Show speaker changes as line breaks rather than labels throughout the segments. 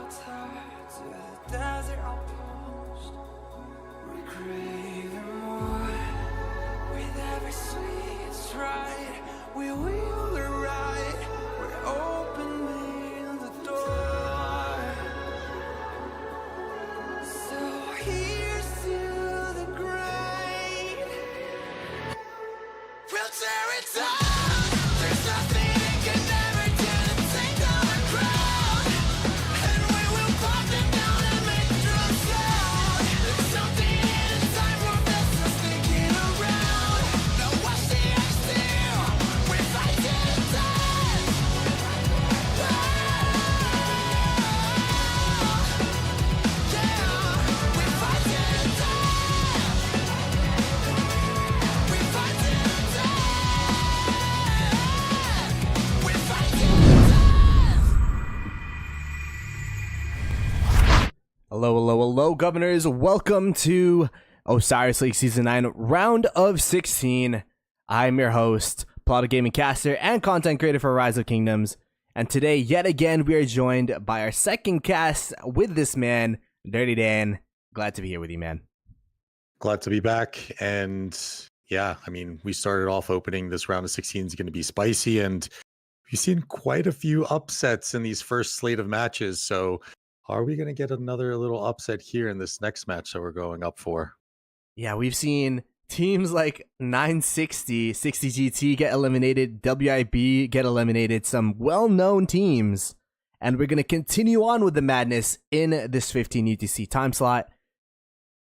shelter to the desert outpost. We crave more with every sweet stride. We will arrive. We're opening the door. So here's to the grind. We'll tear it down. There's nothing it can never do to take our crown. And we will pop them down and make drum sound. There's something in inside we're best for sneaking around. No watch the ice still. We fight to the death. Yeah, we fight to the death. We fight to the death. We fight to the death.
Hello, governors. Welcome to Osiris League Season 9, Round of 16. I'm your host, Plata Gaming Caster and content creator for Rise of Kingdoms. And today, yet again, we are joined by our second cast with this man, Dirty Dan. Glad to be here with you, man.
Glad to be back. And yeah, I mean, we started off opening this round of 16 is going to be spicy, and we've seen quite a few upsets in these first slate of matches. So are we going to get another little upset here in this next match that we're going up for?
Yeah, we've seen teams like 960, 60 GT get eliminated, WIB get eliminated, some well-known teams. And we're going to continue on with the madness in this 15 UTC time slot.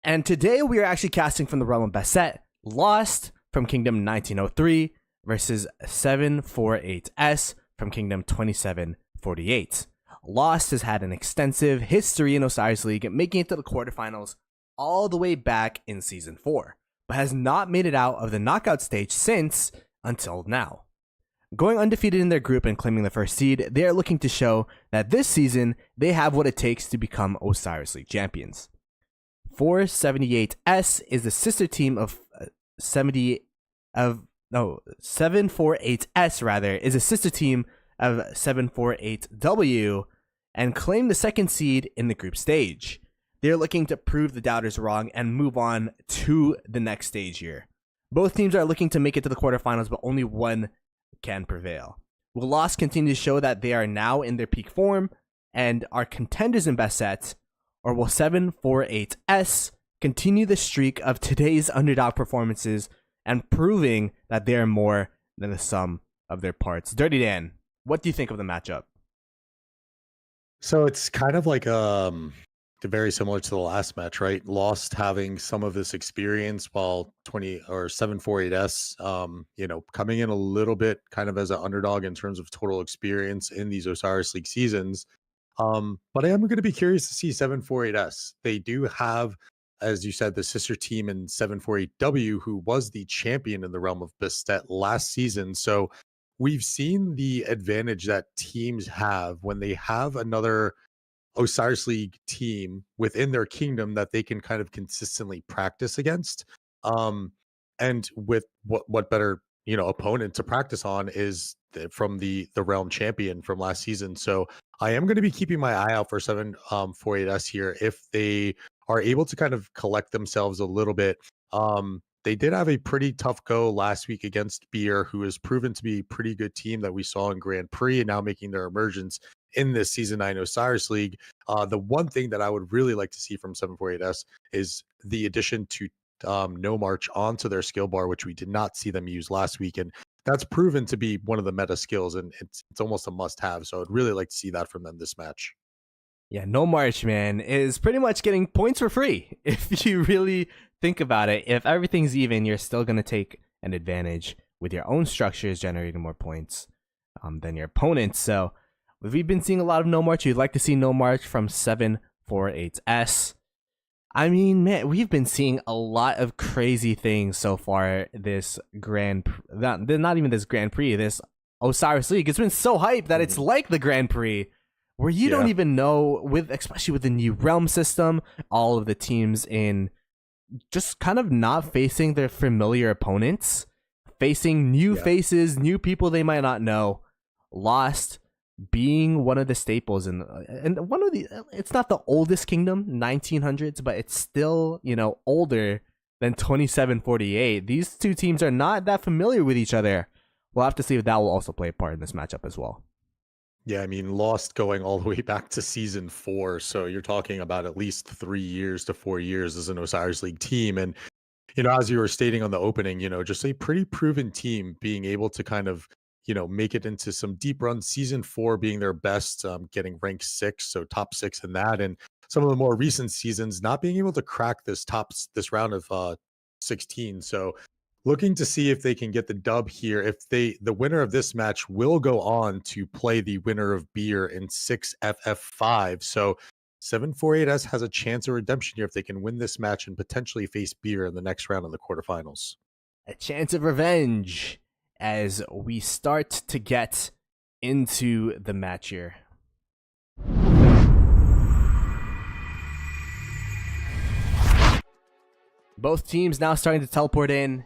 And today we are actually casting from the realm of Basset, Lost from Kingdom 1903 versus 748S from Kingdom 2748. Lost has had an extensive history in Osiris League, making it to the quarterfinals all the way back in Season 4, but has not made it out of the knockout stage since until now. Going undefeated in their group and claiming the first seed, they are looking to show that this season they have what it takes to become Osiris League champions. 478S is the sister team of 748S rather is a sister team of 748W and claim the second seed in the group stage. They're looking to prove the doubters wrong and move on to the next stage here. Both teams are looking to make it to the quarterfinals, but only one can prevail. Will Lost continue to show that they are now in their peak form and are contenders in best sets, or will 748S continue the streak of today's underdog performances and proving that they are more than the sum of their parts? Dirty Dan, what do you think of the matchup?
So it's kind of like very similar to the last match, right? Lost having some of this experience while 748S coming in a little bit kind of as an underdog in terms of total experience in these Osiris League seasons. But I am going to be curious to see 748S. They do have, as you said, the sister team in 748W, who was the champion in the realm of Bastet last season. So we've seen the advantage that teams have when they have another Osiris League team within their kingdom that they can kind of consistently practice against. And with what better, opponent to practice on is from the realm champion from last season. So I am going to be keeping my eye out for 748S here if they are able to kind of collect themselves a little bit. They did have a pretty tough go last week against Beer, who has proven to be a pretty good team that we saw in Grand Prix and now making their emergence in this Season 9 Osiris League. The one thing that I would really like to see from 748S is the addition to No March onto their skill bar, which we did not see them use last week. And that's proven to be one of the meta skills, and it's almost a must-have. So I'd really like to see that from them this match.
Yeah, No March, man, is pretty much getting points for free. If you really think about it, if everything's even, you're still going to take an advantage with your own structures generating more points than your opponents. So we've been seeing a lot of No March. You'd like to see No March from 748S. I mean, man, we've been seeing a lot of crazy things so far this not even this Grand Prix, this Osiris League. It's been so hyped that it's like the Grand Prix, where you don't even know, especially with the new realm system, all of the teams in just kind of not facing their familiar opponents, facing new faces, new people they might not know. Lost being one of the staples and one of the, it's not the oldest kingdom, 1900s, but it's still, older than 2748. These two teams are not that familiar with each other. We'll have to see if that will also play a part in this matchup as well.
Yeah, I mean, Lost going all the way back to season 4. So you're talking about at least 3 years to 4 years as an Osiris League team. And, as you were stating on the opening, just a pretty proven team being able to kind of, make it into some deep runs. Season 4 being their best, getting ranked 6, so top 6 in that. And some of the more recent seasons not being able to crack this round of 16. So looking to see if they can get the dub here. If the winner of this match will go on to play the winner of Beer in 6FF5. So 748S has a chance of redemption here if they can win this match and potentially face Beer in the next round of the quarterfinals.
A chance of revenge as we start to get into the match here. Both teams now starting to teleport in.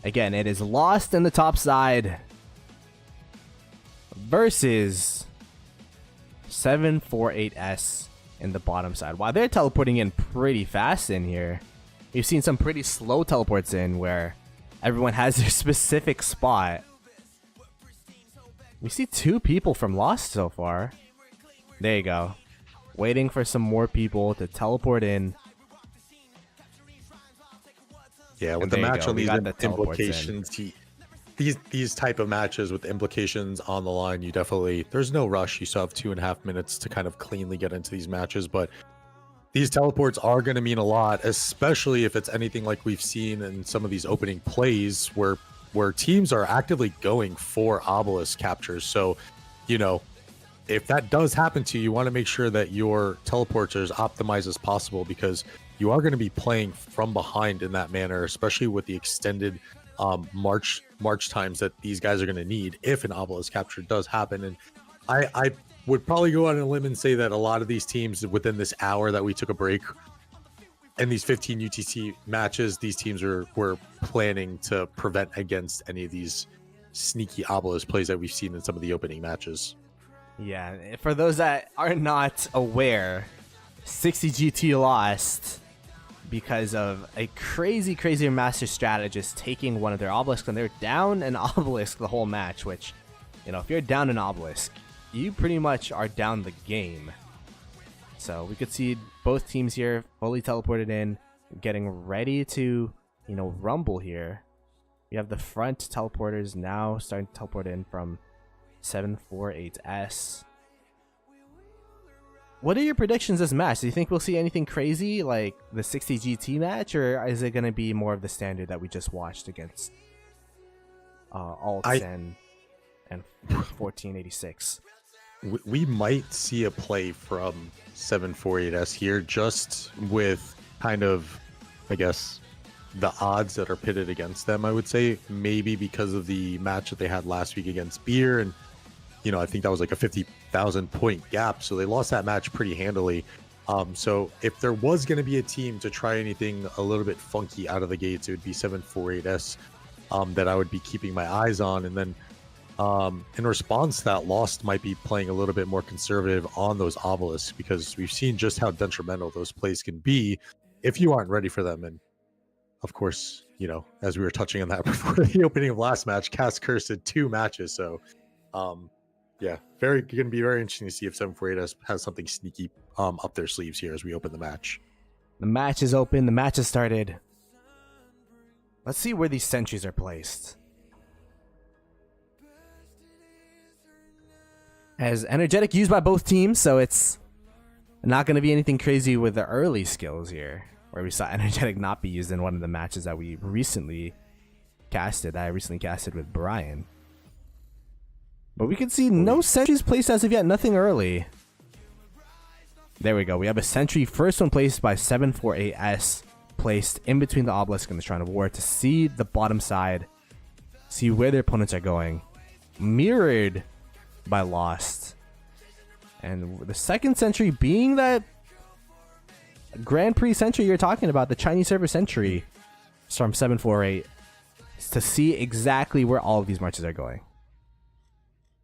Again, it is Lost in the top side versus 748S in the bottom side. Wow, they're teleporting in pretty fast in here. We've seen some pretty slow teleports in where everyone has their specific spot. We see 2 people from Lost so far. There you go. Waiting for some more people to teleport in.
Yeah, with the match on these implications, these type of matches with implications on the line, there's no rush. You still have 2.5 minutes to kind of cleanly get into these matches, but these teleports are going to mean a lot, especially if it's anything like we've seen in some of these opening plays where teams are actively going for obelisk captures. So, if that does happen to you, you want to make sure that your teleports are as optimized as possible, because you are going to be playing from behind in that manner, especially with the extended march times that these guys are going to need if an obelisk capture does happen. And I would probably go on a limb and say that a lot of these teams within this hour that we took a break and these 15 UTC matches, these teams were planning to prevent against any of these sneaky obelisk plays that we've seen in some of the opening matches.
Yeah, for those that are not aware, 60 GT lost because of a crazy master strategist taking one of their obelisks, and they're down an obelisk the whole match, which, if you're down an obelisk, you pretty much are down the game. So we could see both teams here fully teleported in, getting ready to, rumble here. We have the front teleporters now starting to teleport in from 748S. What are your predictions this match? Do you think we'll see anything crazy like the 60 GT match, or is it going to be more of the standard that we just watched against Alts and 1486?
We might see a play from 748S here, just with kind of, I guess, the odds that are pitted against them. I would say maybe because of the match that they had last week against Beer, and I think that was like a 50,000 point gap, so they lost that match pretty handily. So if there was going to be a team to try anything a little bit funky out of the gates, it would be 748S that I would be keeping my eyes on. And then in response to that, Lost might be playing a little bit more conservative on those obelisks, because we've seen just how detrimental those plays can be if you aren't ready for them. And of course, as we were touching on that before the opening of last match, Cast Cursed 2 matches. So yeah, going to be very interesting to see if 748 has something sneaky up their sleeves here as we open the match.
The match is open. The match has started. Let's see where these sentries are placed. As energetic used by both teams, so it's not going to be anything crazy with the early skills here, where we saw energetic not be used in one of the matches that we recently casted. I recently casted with Brian. But we can see no sentries placed as of yet, nothing early. There we go. We have a sentry, first one placed by 748S, placed in between the obelisk and the Shrine of War to see the bottom side, see where their opponents are going. Mirrored by Lost. And the second sentry being that Grand Prix sentry you're talking about, the Chinese server sentry from 748, to see exactly where all of these marches are going.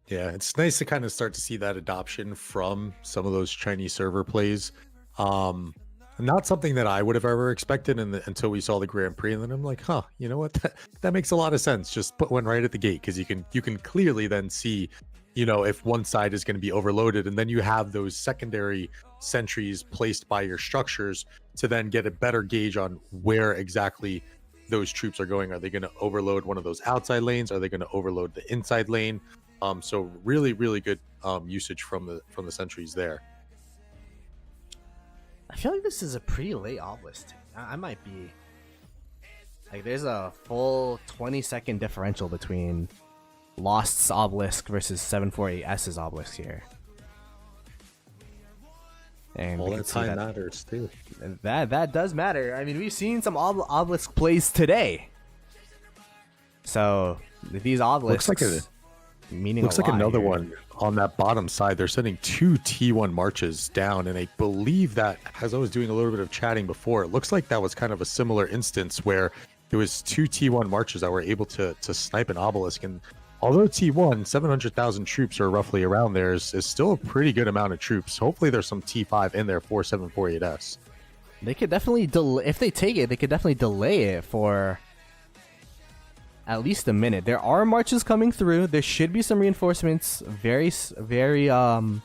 Yeah, it's nice to kind of start to see that adoption from some of those Chinese server plays. Um, Not something that I would have ever expected until we saw the Grand Prix, and then I'm like, huh, you know what? That makes a lot of sense. Just put one right at the gate because you can clearly then see, if one side is going to be overloaded, and then you have those secondary sentries placed by your structures to then get a better gauge on where exactly those troops are going. Are they going to overload one of those outside lanes? Are they going to overload the inside lane? So really, really good usage from the sentries there.
I feel like this is a pretty late obelisk. I might be like, there's a full 20-second differential between Lost's obelisk versus 748S's obelisk here. And
All
we can
that
see
time matters too.
that does matter. I mean, we've seen some obelisk plays today. So these obelisks
Looks like another one on that bottom side. They're sending 2 T1 marches down, and I believe that, as I was doing a little bit of chatting before, it looks like that was kind of a similar instance where there was 2 T1 marches that were able to snipe an obelisk. And although T1, 700,000 troops are roughly around there, is still a pretty good amount of troops. Hopefully there's some T5 in there for 748S.
They could definitely delay, if they take it, they could definitely delay it for at least a minute. There are marches coming through. There should be some reinforcements very soon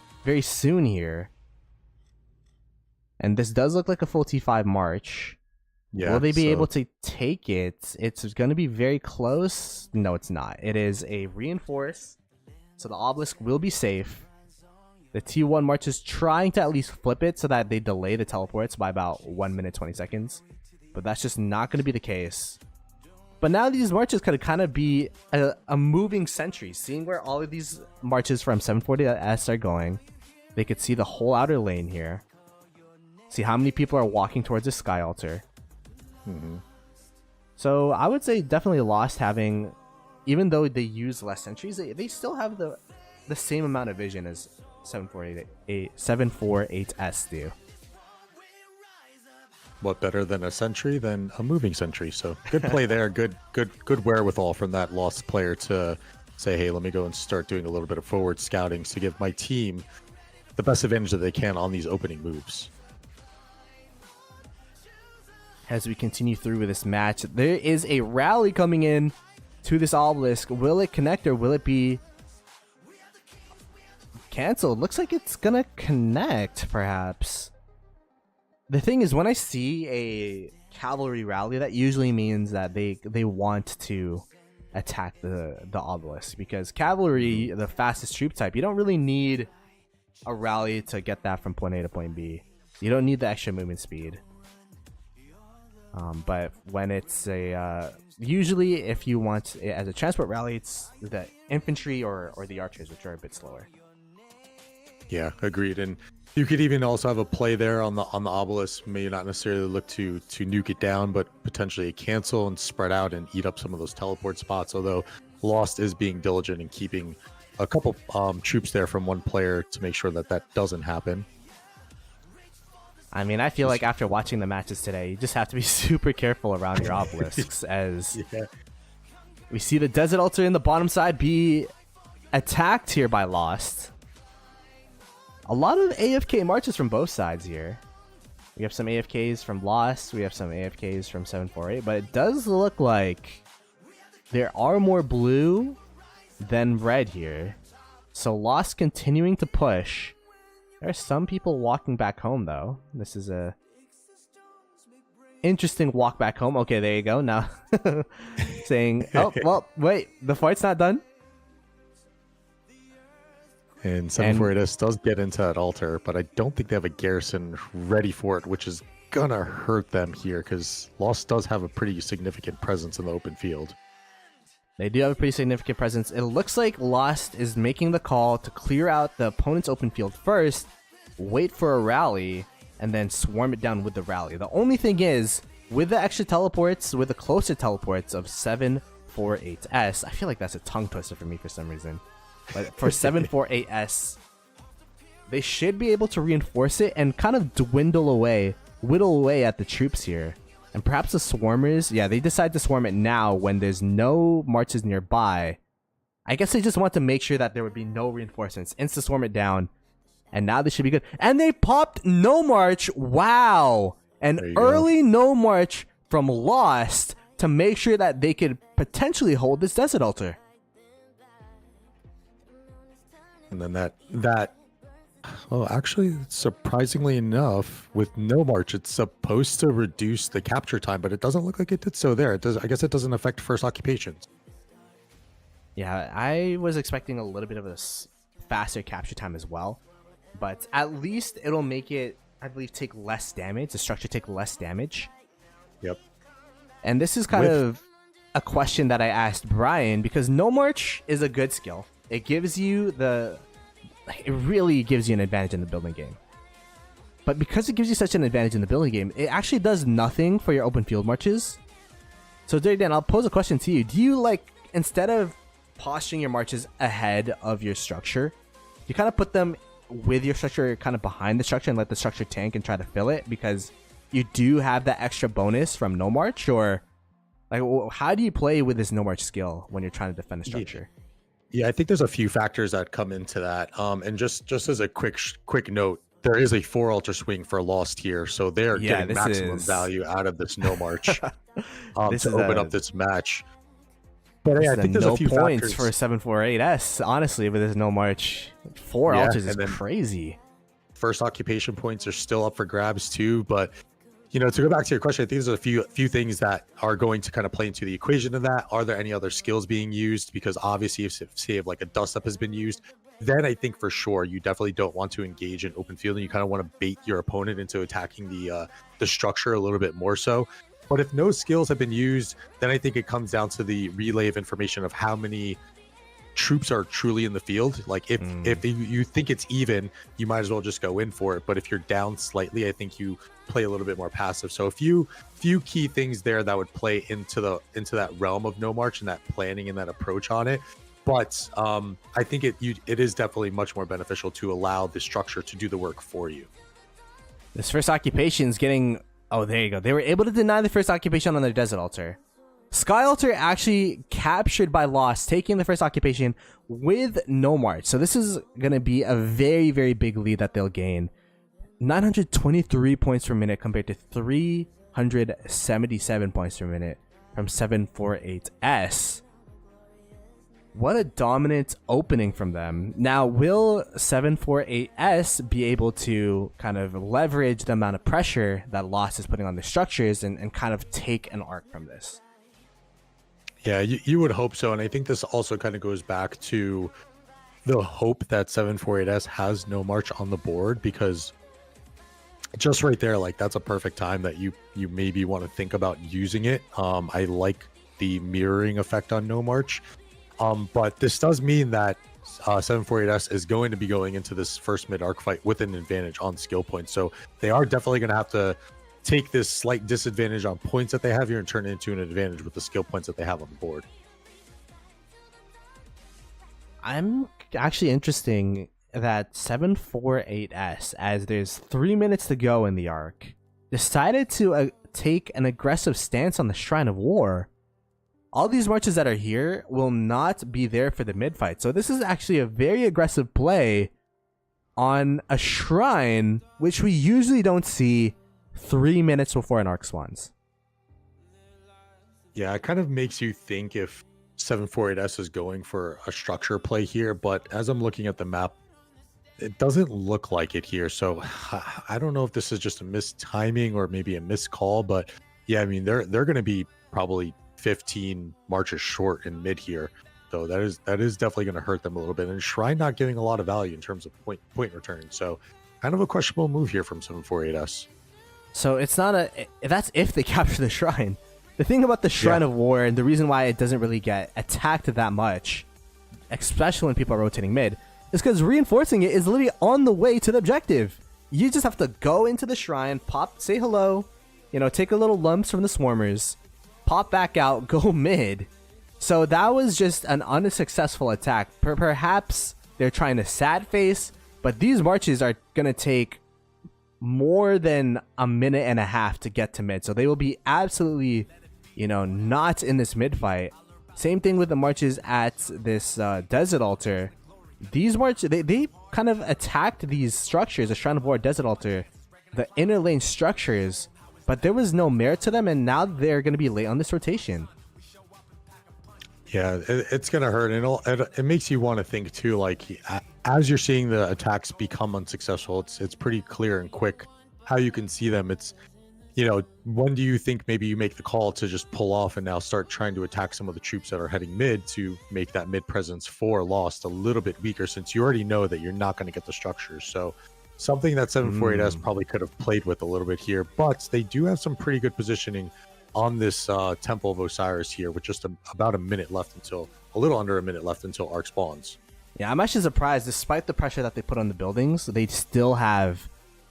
here. And this does look like a full T5 march.
Yeah.
Will they be able to take it? It's going to be very close. No, it's not. It is a reinforce, so the obelisk will be safe. The T1 march is trying to at least flip it so that they delay the teleports by about 1 minute 20 seconds. But that's just not going to be the case. But now these marches could kind of be a moving sentry. Seeing where all of these marches from 740S are going, they could see the whole outer lane here. See how many people are walking towards the Sky Altar.
Mm-hmm.
So I would say definitely Lost having, even though they use less sentries, they still have the same amount of vision as 748S do.
What better than a sentry than a moving sentry? So good play there. Good wherewithal from that Lost player to say, hey, let me go and start doing a little bit of forward scouting to give my team the best advantage that they can on these opening moves.
As we continue through with this match, there is a rally coming in to this obelisk. Will it connect or will it be canceled? Looks like it's gonna connect, perhaps. The thing is, when I see a cavalry rally, that usually means that they want to attack the obelisk, because cavalry, the fastest troop type, you don't really need a rally to get that from point A to point B. You don't need the extra movement speed. But when it's usually if you want it as a transport rally, it's the infantry or the archers, which are a bit slower.
Yeah, agreed. And you could even also have a play there on the obelisk. May not necessarily look to nuke it down, but potentially cancel and spread out and eat up some of those teleport spots. Although Lost is being diligent in keeping a couple troops there from one player to make sure that doesn't happen.
I mean, I feel like after watching the matches today, you just have to be super careful around your obelisks, as we see the Desert Altar in the bottom side be attacked here by Lost. A lot of AFK marches from both sides here. We have some AFKs from Lost, we have some AFKs from 748, but it does look like there are more blue than red here. So Lost continuing to push. There are some people walking back home, though. This is a interesting walk back home. Okay, there you go. Now saying, oh, well, wait, the fight's not done.
And 748S does get into that altar, but I don't think they have a garrison ready for it, which is gonna hurt them here, because Lost does have a pretty significant presence in the open field.
They do have a pretty significant presence. It looks like Lost is making the call to clear out the opponent's open field first, wait for a rally, and then swarm it down with the rally. The only thing is, with the extra teleports, with the closer teleports of 748S, I feel like that's a tongue twister for me for some reason. But for 748S, they should be able to reinforce it and kind of whittle away at the troops here. And perhaps the swarmers, yeah, they decide to swarm it now when there's no marches nearby. I guess they just want to make sure that there would be no reinforcements. Insta-swarm it down. And now they should be good. And they popped No March. Wow. An early No March from Lost to make sure that they could potentially hold this Desert Altar.
And then that well, actually, surprisingly enough, with No March, it's supposed to reduce the capture time, but it doesn't look like it did so there. It does. I guess it doesn't affect first occupations.
Yeah, I was expecting a little bit of a faster capture time as well. But at least it'll make it, I believe, take less damage. The structure take less damage.
Yep.
And this is kind of a question that I asked Brian, because No March is a good skill. It gives you it really gives you an advantage in the building game. But because it gives you such an advantage in the building game, it actually does nothing for your open field marches. So Dirty Dan, I'll pose a question to you. Do you, like, instead of posturing your marches ahead of your structure, you kind of put them with your structure kind of behind the structure and let the structure tank and try to fill it because you do have that extra bonus from No March? Or like, how do you play with this No March skill when you're trying to defend a structure?
Yeah, I think there's a few factors that come into that. And just as a quick note, there is a 4 altar swing for Lost here, so they're getting maximum value out of this No March to open up this match. But yeah, I think there's a few
points
factors.
for 748S, honestly, with this No March. 4 altars is crazy.
First occupation points are still up for grabs too, but to go back to your question, I think there's a few things that are going to kind of play into the equation of that. Are there any other skills being used? Because obviously, if like a dust up has been used, then I think for sure you definitely don't want to engage in open field, and you kind of want to bait your opponent into attacking the structure a little bit more so. But if no skills have been used, then I think it comes down to the relay of information of how many troops are truly in the field. Like if you think it's even, you might as well just go in for it. But if you're down slightly, I think you play a little bit more passive. So a few key things there that would play into that realm of No March and that planning and that approach on it. But I think it is definitely much more beneficial to allow the structure to do the work for you.
This first occupation is getting... Oh, there you go. They were able to deny the first occupation on their Desert Altar. Sky Altar actually captured by Lost, taking the first occupation with No March. So this is going to be a very, very big lead that they'll gain. 923 points per minute compared to 377 points per minute from 748S. What a dominant opening from them. Now, will 748S be able to kind of leverage the amount of pressure that Lost is putting on the structures and kind of take an arc from this?
Yeah, you would hope so. And I think this also kind of goes back to the hope that 748S has No March on the board, because just right there, like, that's a perfect time that you maybe want to think about using it. I like the mirroring effect on No March. But this does mean that 748S is going to be going into this first mid-arc fight with an advantage on skill points. So they are definitely going to have to take this slight disadvantage on points that they have here and turn it into an advantage with the skill points that they have on the board.
I'm actually interesting that 748S, as there's 3 minutes to go in the arc, decided to take an aggressive stance on the Shrine of War. All these marches that are here will not be there for the mid fight. So this is actually a very aggressive play on a shrine, which we usually don't see 3 minutes before an arc spawns.
Yeah, it kind of makes you think if 748S is going for a structure play here, but as I'm looking at the map, it doesn't look like it here. So I don't know if this is just a missed timing or maybe a missed call, but yeah, I mean, they're going to be probably 15 marches short in mid here, so that is definitely going to hurt them a little bit. And Shrine not giving a lot of value in terms of point return, so kind of a questionable move here from 748S.
So it's not that's if they capture the Shrine. The thing about the Shrine of War, and the reason why it doesn't really get attacked that much, especially when people are rotating mid, is because reinforcing it is literally on the way to the objective. You just have to go into the Shrine, pop, say hello, take a little lumps from the swarmers, pop back out, go mid. So that was just an unsuccessful attack. Perhaps they're trying to sad face, but these marches are going to take more than a minute and a half to get to mid. So they will be absolutely, not in this mid fight Same thing with the marches at this desert altar. These marches, they kind of attacked these structures, the Shrine of War, desert altar, the inner lane structures, but there was no merit to them, and now they're going to be late on this rotation.
Yeah, it's gonna hurt, and it makes you want to think too. Like as you're seeing the attacks become unsuccessful, it's pretty clear and quick how you can see them. It's, you know, when do you think maybe you make the call to just pull off and now start trying to attack some of the troops that are heading mid to make that mid presence for Lost a little bit weaker, since you already know that you're not going to get the structures. So something that 748S probably could have played with a little bit here, but they do have some pretty good positioning on this Temple of Osiris here, with just about a minute left until, a little under a minute left until Arc spawns.
Yeah, I'm actually surprised, despite the pressure that they put on the buildings, they still have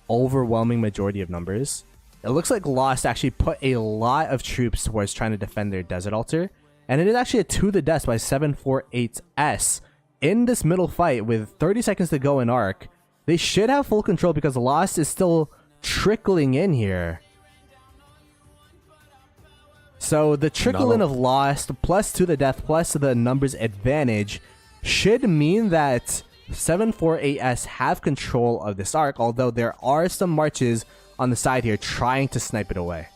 overwhelming majority of numbers. It looks like Lost actually put a lot of troops towards trying to defend their desert altar, and it is actually a to the death by 748S in this middle fight with 30 seconds to go in Arc. They should have full control because Lost is still trickling in here. So the trickle in of Lost plus to the death plus the numbers advantage should mean that 748S have control of this arc, although there are some marches on the side here trying to snipe it away.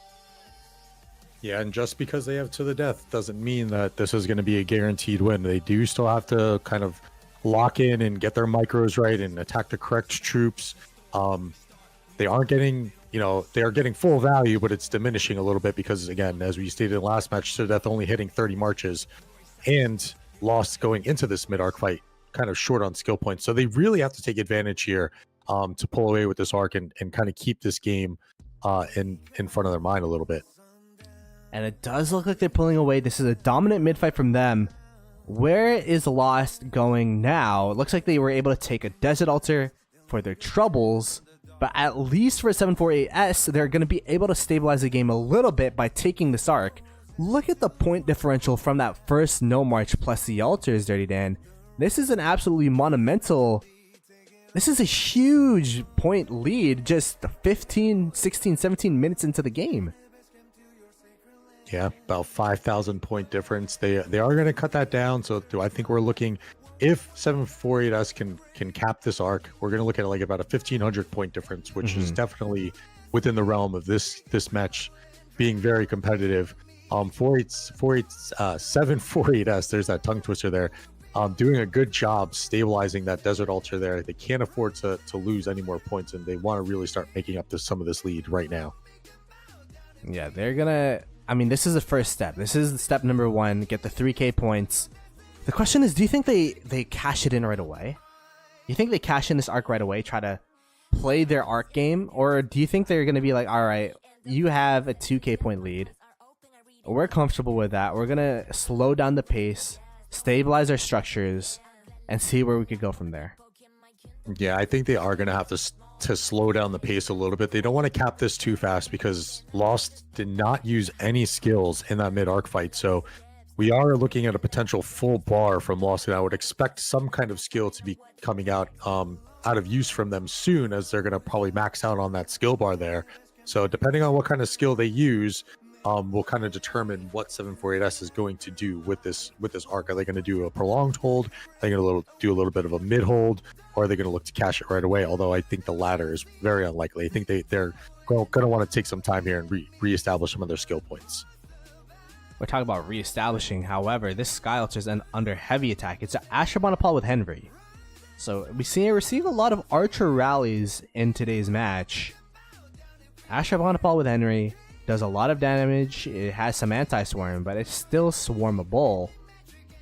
Yeah, and just because they have to the death doesn't mean that this is going to be a guaranteed win. They do still have to kind of lock in and get their micros right and attack the correct troops. They aren't getting, you know, they are getting full value, but it's diminishing a little bit because, again, as we stated in the last match, to death only hitting 30 marches and Lost going into this mid-arc fight kind of short on skill points. So they really have to take advantage here to pull away with this arc and kind of keep this game in front of their mind a little bit.
And it does look like they're pulling away. This is a dominant mid-fight from them. Where is Lost going now? It looks like they were able to take a desert altar for their troubles, but at least for 748S, they're going to be able to stabilize the game a little bit by taking this arc. Look at the point differential from that first no march plus the altars, Dirty Dan. This is an absolutely monumental... This is a huge point lead just 15, 16, 17 minutes into the game.
Yeah, about 5,000 point difference. They are going to cut that down. So do I think we're looking, if 748S can cap this arc, we're going to look at like about a 1,500 point difference, which is definitely within the realm of this match being very competitive. 748S, there's that tongue twister there. Doing a good job stabilizing that desert altar there. They can't afford to lose any more points, and they want to really start making up some of this lead right now.
Yeah, they're gonna... I mean, this is the first step. This is step number one, get the 3k points. The question is, do you think they cash it in right away? You think they cash in this arc right away, try to play their arc game? Or do you think they're gonna be like, alright, you have a 2k point lead. We're comfortable with that. We're gonna slow down the pace, stabilize our structures, and see where we could go from there.
Yeah, I think they are going to have to slow down the pace a little bit. They don't want to cap this too fast because Lost did not use any skills in that mid-arc fight. So we are looking at a potential full bar from Lost, and I would expect some kind of skill to be coming out of use from them soon, as they're going to probably max out on that skill bar there. So depending on what kind of skill they use, will kind of determine what 748S is going to do with this arc. Are they going to do a prolonged hold? Are they going to do a little bit of a mid hold? Or are they going to look to cash it right away? Although I think the latter is very unlikely. I think they're going to want to take some time here and reestablish some of their skill points.
We're talking about reestablishing. However, this Sky Altar is under heavy attack. It's an Asher Bonapal with Henry. So we receive a lot of Archer rallies in today's match. Asher Bonapal with Henry does a lot of damage. It has some anti-swarm, but it's still swarmable.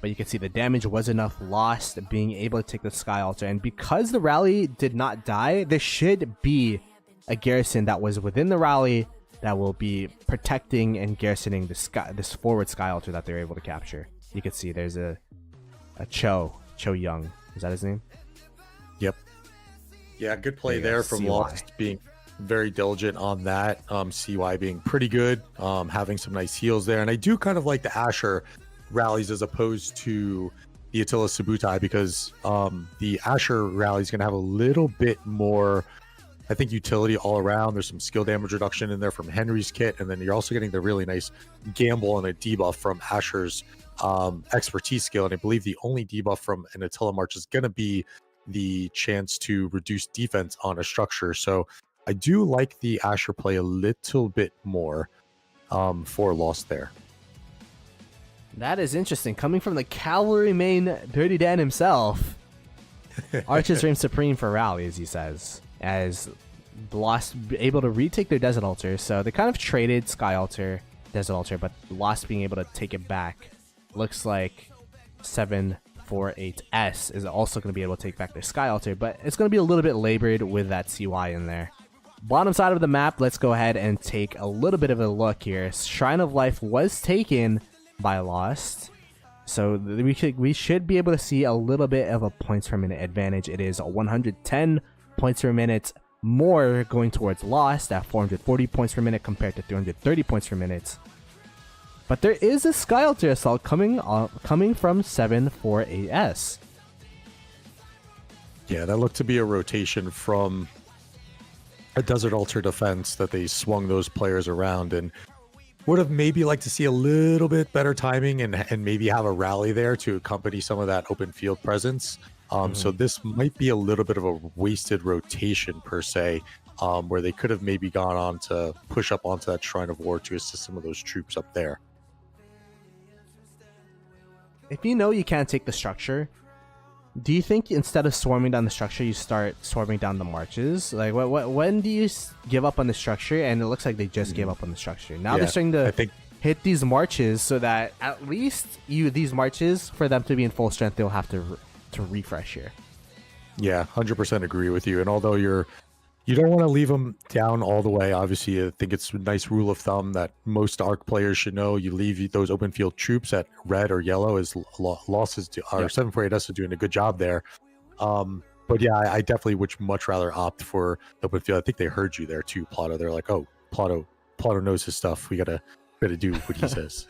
But you can see the damage was enough Lost being able to take the Sky Altar. And because the rally did not die, there should be a garrison that was within the rally that will be protecting and garrisoning this forward Sky Altar that they're able to capture. You can see there's a Cho Young. Is that his name?
Yep. Yeah, good play there from
CY.
Lost being very diligent on that. CY being pretty good, having some nice heals there. And I do kind of like the Asher rallies as opposed to the Attila Subutai, because the Asher rally is going to have a little bit more, I think, utility all around. There's some skill damage reduction in there from Henry's kit, and then you're also getting the really nice gamble and a debuff from Asher's expertise skill, and I believe the only debuff from an Attila March is going to be the chance to reduce defense on a structure. So I do like the Asher play a little bit more for Lost there.
That is interesting. Coming from the cavalry main Dirty Dan himself, Archers reign supreme for rally, as he says, as Lost able to retake their Desert Altar. So they kind of traded Sky Altar, Desert Altar, but Lost being able to take it back. Looks like 748S is also going to be able to take back their Sky Altar, but it's going to be a little bit labored with that CY in there. Bottom side of the map, let's go ahead and take a little bit of a look here. Shrine of Life was taken by Lost, so we should be able to see a little bit of a points per minute advantage. It is 110 points per minute more going towards Lost at 440 points per minute compared to 330 points per minute. But there is a Sky Altar assault coming from 748S.
Yeah, that looked to be a rotation from a Desert Altar defense that they swung those players around, and would have maybe liked to see a little bit better timing and maybe have a rally there to accompany some of that open field presence. So this might be a little bit of a wasted rotation per se, where they could have maybe gone on to push up onto that Shrine of War to assist some of those troops up there.
If you know you can't take the structure, do you think instead of swarming down the structure, you start swarming down the marches? Like, when do you give up on the structure? And it looks like they just gave up on the structure. Now they're starting to hit these marches, so that at least these marches, for them to be in full strength, they'll have to refresh here.
Yeah, 100% agree with you. And although you don't want to leave them down all the way, obviously I think it's a nice rule of thumb that most ARC players should know. You leave those open field troops at red or yellow, as losses to our 748S is doing a good job there. But yeah, I definitely would much rather opt for open field. I think they heard you there too, Plato. They're like, oh, Plato knows his stuff. We gotta do what he says.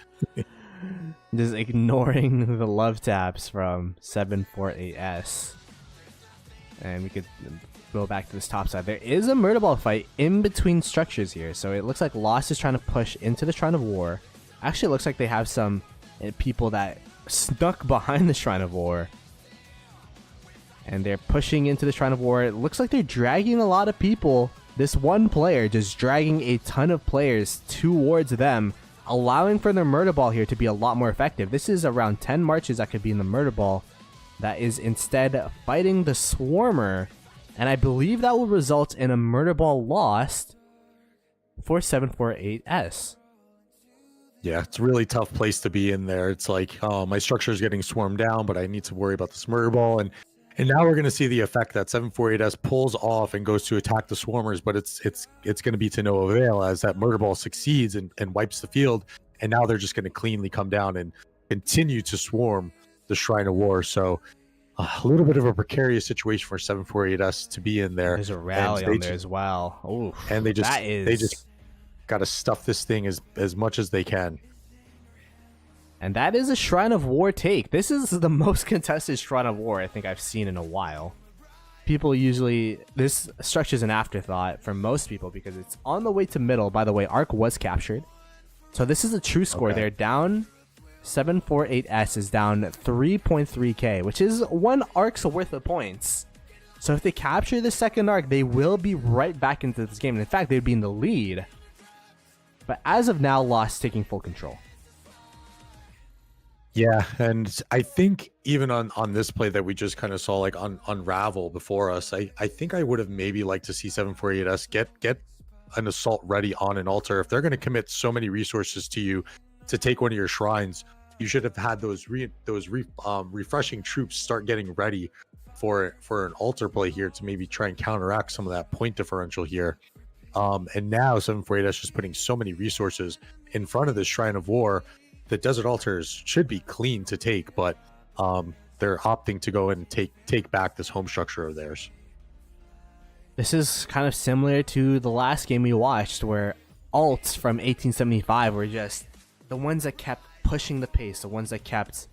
Just ignoring the love taps from 748S. And we could go back to this top side. There is a murder ball fight in between structures here, so it looks like Lost is trying to push into the Shrine of War. Actually, it looks like they have some people that snuck behind the Shrine of War, and they're pushing into the Shrine of War. It looks like they're dragging a lot of people. This one player just dragging a ton of players towards them, allowing for their murder ball here to be a lot more effective. This is around 10 marches that could be in the murder ball that is instead fighting the Swarmer. And I believe that will result in a murder ball lost for 748S.
Yeah, it's a really tough place to be in there. It's like, oh, my structure is getting swarmed down, but I need to worry about this murder ball. And now we're going to see the effect that 748S pulls off and goes to attack the Swarmers, but it's going to be to no avail as that murder ball succeeds and wipes the field. And now they're just going to cleanly come down and continue to swarm the Shrine of War. So a little bit of a precarious situation for 748S to be in there.
There's a rally on there as well. Ooh,
and they just got to stuff this thing as much as they can.
And that is a Shrine of War take. This is the most contested Shrine of War I think I've seen in a while. People usually, this structure is an afterthought for most people because it's on the way to middle. By the way, Arc was captured. So this is a true score. They're down. 748S is down 3.3k, which is one arc's worth of points. So if they capture the second arc, they will be right back into this game. And in fact, they'd be in the lead. But as of now, Lost taking full control.
Yeah, and I think even on this play that we just kind of saw, like unravel before us, I think I would have maybe liked to see 748S get an assault ready on an altar. If they're going to commit so many resources to you to take one of your shrines, you should have had those refreshing troops start getting ready for an altar play here to maybe try and counteract some of that point differential here. And now 748S is just putting so many resources in front of this Shrine of War. The Desert Altars should be clean to take, but they're opting to go and take back this home structure of theirs.
This is kind of similar to the last game we watched, where alts from 1875 were just the ones that kept pushing the pace, the ones that kept,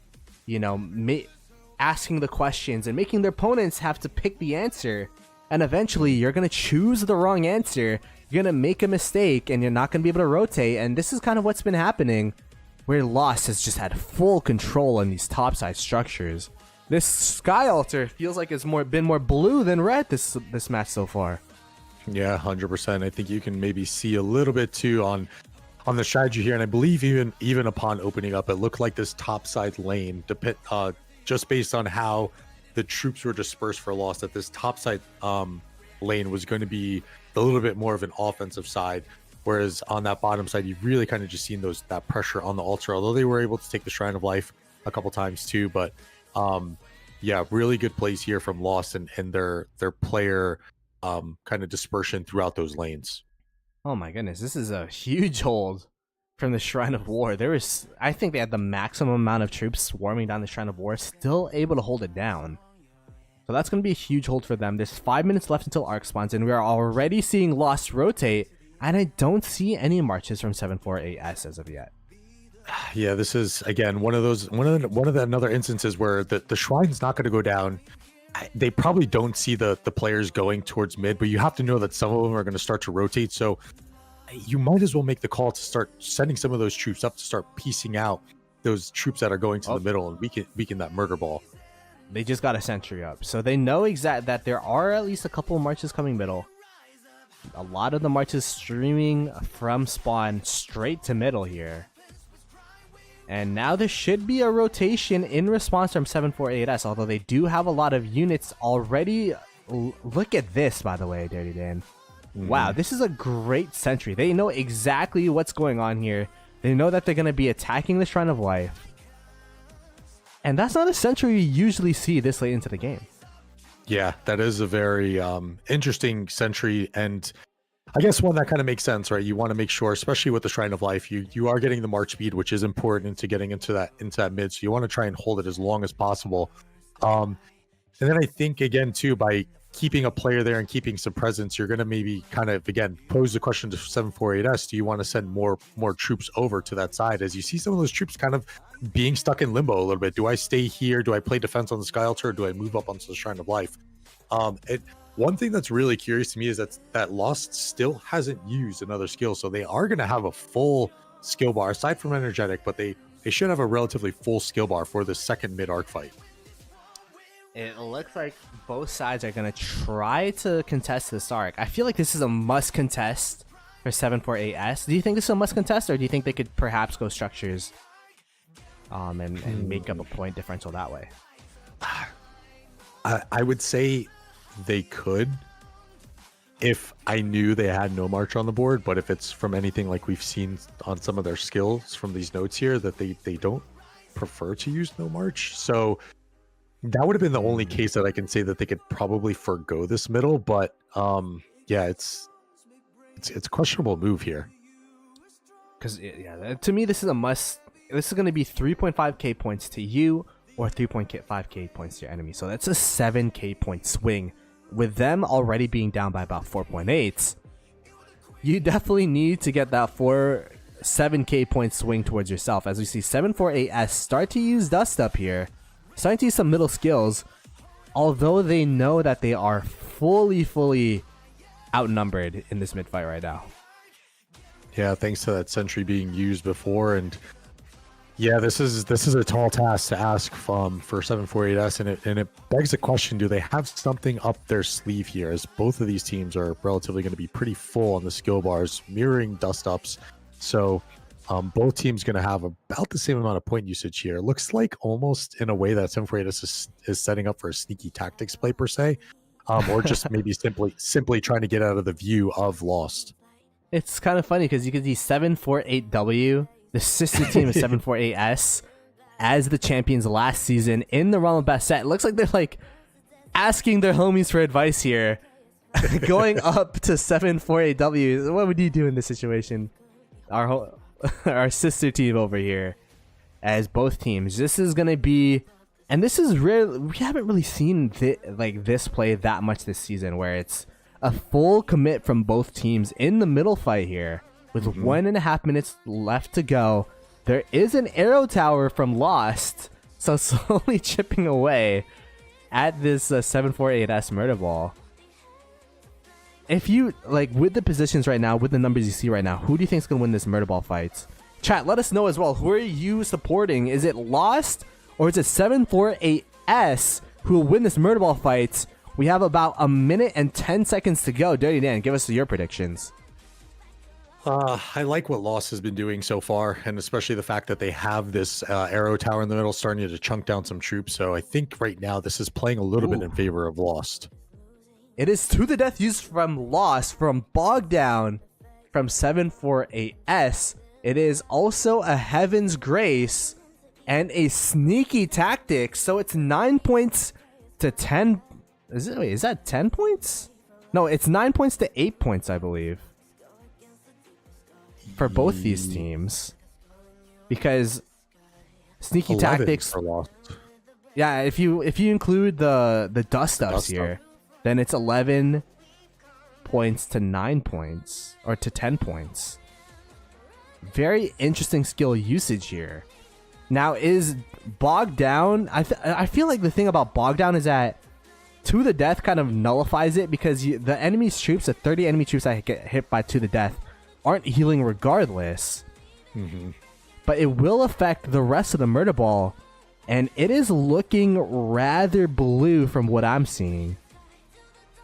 asking the questions and making their opponents have to pick the answer. And eventually, you're going to choose the wrong answer, you're going to make a mistake, and you're not going to be able to rotate. And this is kind of what's been happening, where Lost has just had full control on these topside structures. This Sky Altar feels like it's been more blue than red this match so far.
Yeah, 100%. I think you can maybe see a little bit too on the strategy here, and I believe even upon opening up, it looked like this topside lane, just based on how the troops were dispersed for Lost, that this topside lane was going to be a little bit more of an offensive side, whereas on that bottom side, you've really kind of just seen that pressure on the altar, although they were able to take the Shrine of Life a couple times too. But yeah, really good plays here from Lost and their player kind of dispersion throughout those lanes.
Oh my goodness, this is a huge hold from the Shrine of War. I think they had the maximum amount of troops swarming down the Shrine of War, still able to hold it down. So that's going to be a huge hold for them. There's 5 minutes left until Arc spawns, and we are already seeing Lost rotate, and I don't see any marches from 748S as of yet.
Yeah, this is again one of the another instances where the Shrine's not going to go down. They probably don't see the players going towards mid, but you have to know that some of them are going to start to rotate. So you might as well make the call to start sending some of those troops up to start piecing out those troops that are going to the middle and weaken that murder ball.
They just got a sentry up, so they know that there are at least a couple of marches coming middle. A lot of the marches streaming from spawn straight to middle here. And now there should be a rotation in response from 748S, although they do have a lot of units already. Look at this, by the way, Dirty Dan. Wow, this is a great sentry. They know exactly what's going on here. They know that they're going to be attacking the Shrine of Life. And that's not a sentry you usually see this late into the game.
Yeah, that is a very interesting sentry, and I guess one that kind of makes sense, right? You want to make sure, especially with the Shrine of Life, you are getting the march speed, which is important into getting into that mid. So you want to try and hold it as long as possible. And then I think again too, by keeping a player there and keeping some presence, you're going to maybe kind of again pose the question to 748S: do you want to send more troops over to that side? As you see some of those troops kind of being stuck in limbo a little bit. Do I stay here? Do I play defense on the Sky Altar? Or do I move up onto the Shrine of Life? One thing that's really curious to me is that Lost still hasn't used another skill, so they are going to have a full skill bar aside from energetic, but they should have a relatively full skill bar for the second mid arc fight.
It looks like both sides are going to try to contest this arc. I feel like this is a must contest for 748S. Do you think this is a must contest, or do you think they could perhaps go structures and make up a point differential that way?
I would say they could if I knew they had no march on the board, but if it's from anything like we've seen on some of their skills from these notes here that they don't prefer to use no march. So that would have been the only case that I can say that they could probably forgo this middle, but yeah, it's a questionable move here.
Because yeah, to me this is a must. This is going to be 3.5k points to you or 3.5k points to your enemy. So that's a 7k point swing. With them already being down by about 4.8, you definitely need to get that 7k point swing towards yourself. As we see 748S start to use Dust Up here, starting to use some middle skills, although they know that they are fully outnumbered in this mid fight right now.
Yeah, thanks to that sentry being used before, and yeah, this is a tall task to ask for 748S, and it begs the question: do they have something up their sleeve here? As both of these teams are relatively going to be pretty full on the skill bars, mirroring dust ups. So both teams going to have about the same amount of point usage here. It looks like almost in a way that 748S is setting up for a sneaky tactics play per se, or just maybe simply trying to get out of the view of Lost.
It's kind of funny because you can see 748W. The sister team of 748S as the champions last season in the Realm of Best set. It looks like they're like asking their homies for advice here. Going up to 748W. What would you do in this situation? Our sister team over here as both teams. This is going to be, and this is rare. We haven't really seen this play that much this season, where it's a full commit from both teams in the middle fight here. With 1.5 minutes left to go, there is an arrow tower from Lost, so slowly chipping away at this 748S murder ball. If you, like, with the positions right now, with the numbers you see right now, who do you think is going to win this murder ball fight? Chat, let us know as well. Who are you supporting? Is it Lost or is it 748S who will win this murder ball fight? We have about a minute and 10 seconds to go. Dirty Dan, give us your predictions.
I like what Lost has been doing so far, and especially the fact that they have this arrow tower in the middle starting to chunk down some troops. So I think right now this is playing a little bit in favor of Lost.
It is to the death used from Lost, from Bog Down, from 748S. It is also a Heaven's Grace and a Sneaky Tactic. So it's 9 points to 10. Is that 10 points? No, it's 9 points to 8 points, I believe, for both these teams. Because Sneaky Tactics
for Lost.
Yeah, if you include the dust ups here, then it's 11 points to 9 points, or to 10 points. Very interesting skill usage here. Now, is Bog Down... I feel like the thing about Bog Down is that To the Death kind of nullifies it, because the enemy's troops, the 30 enemy troops that get hit by To the Death, aren't healing regardless. But it will affect the rest of the murder ball, and it is looking rather blue from what I'm seeing.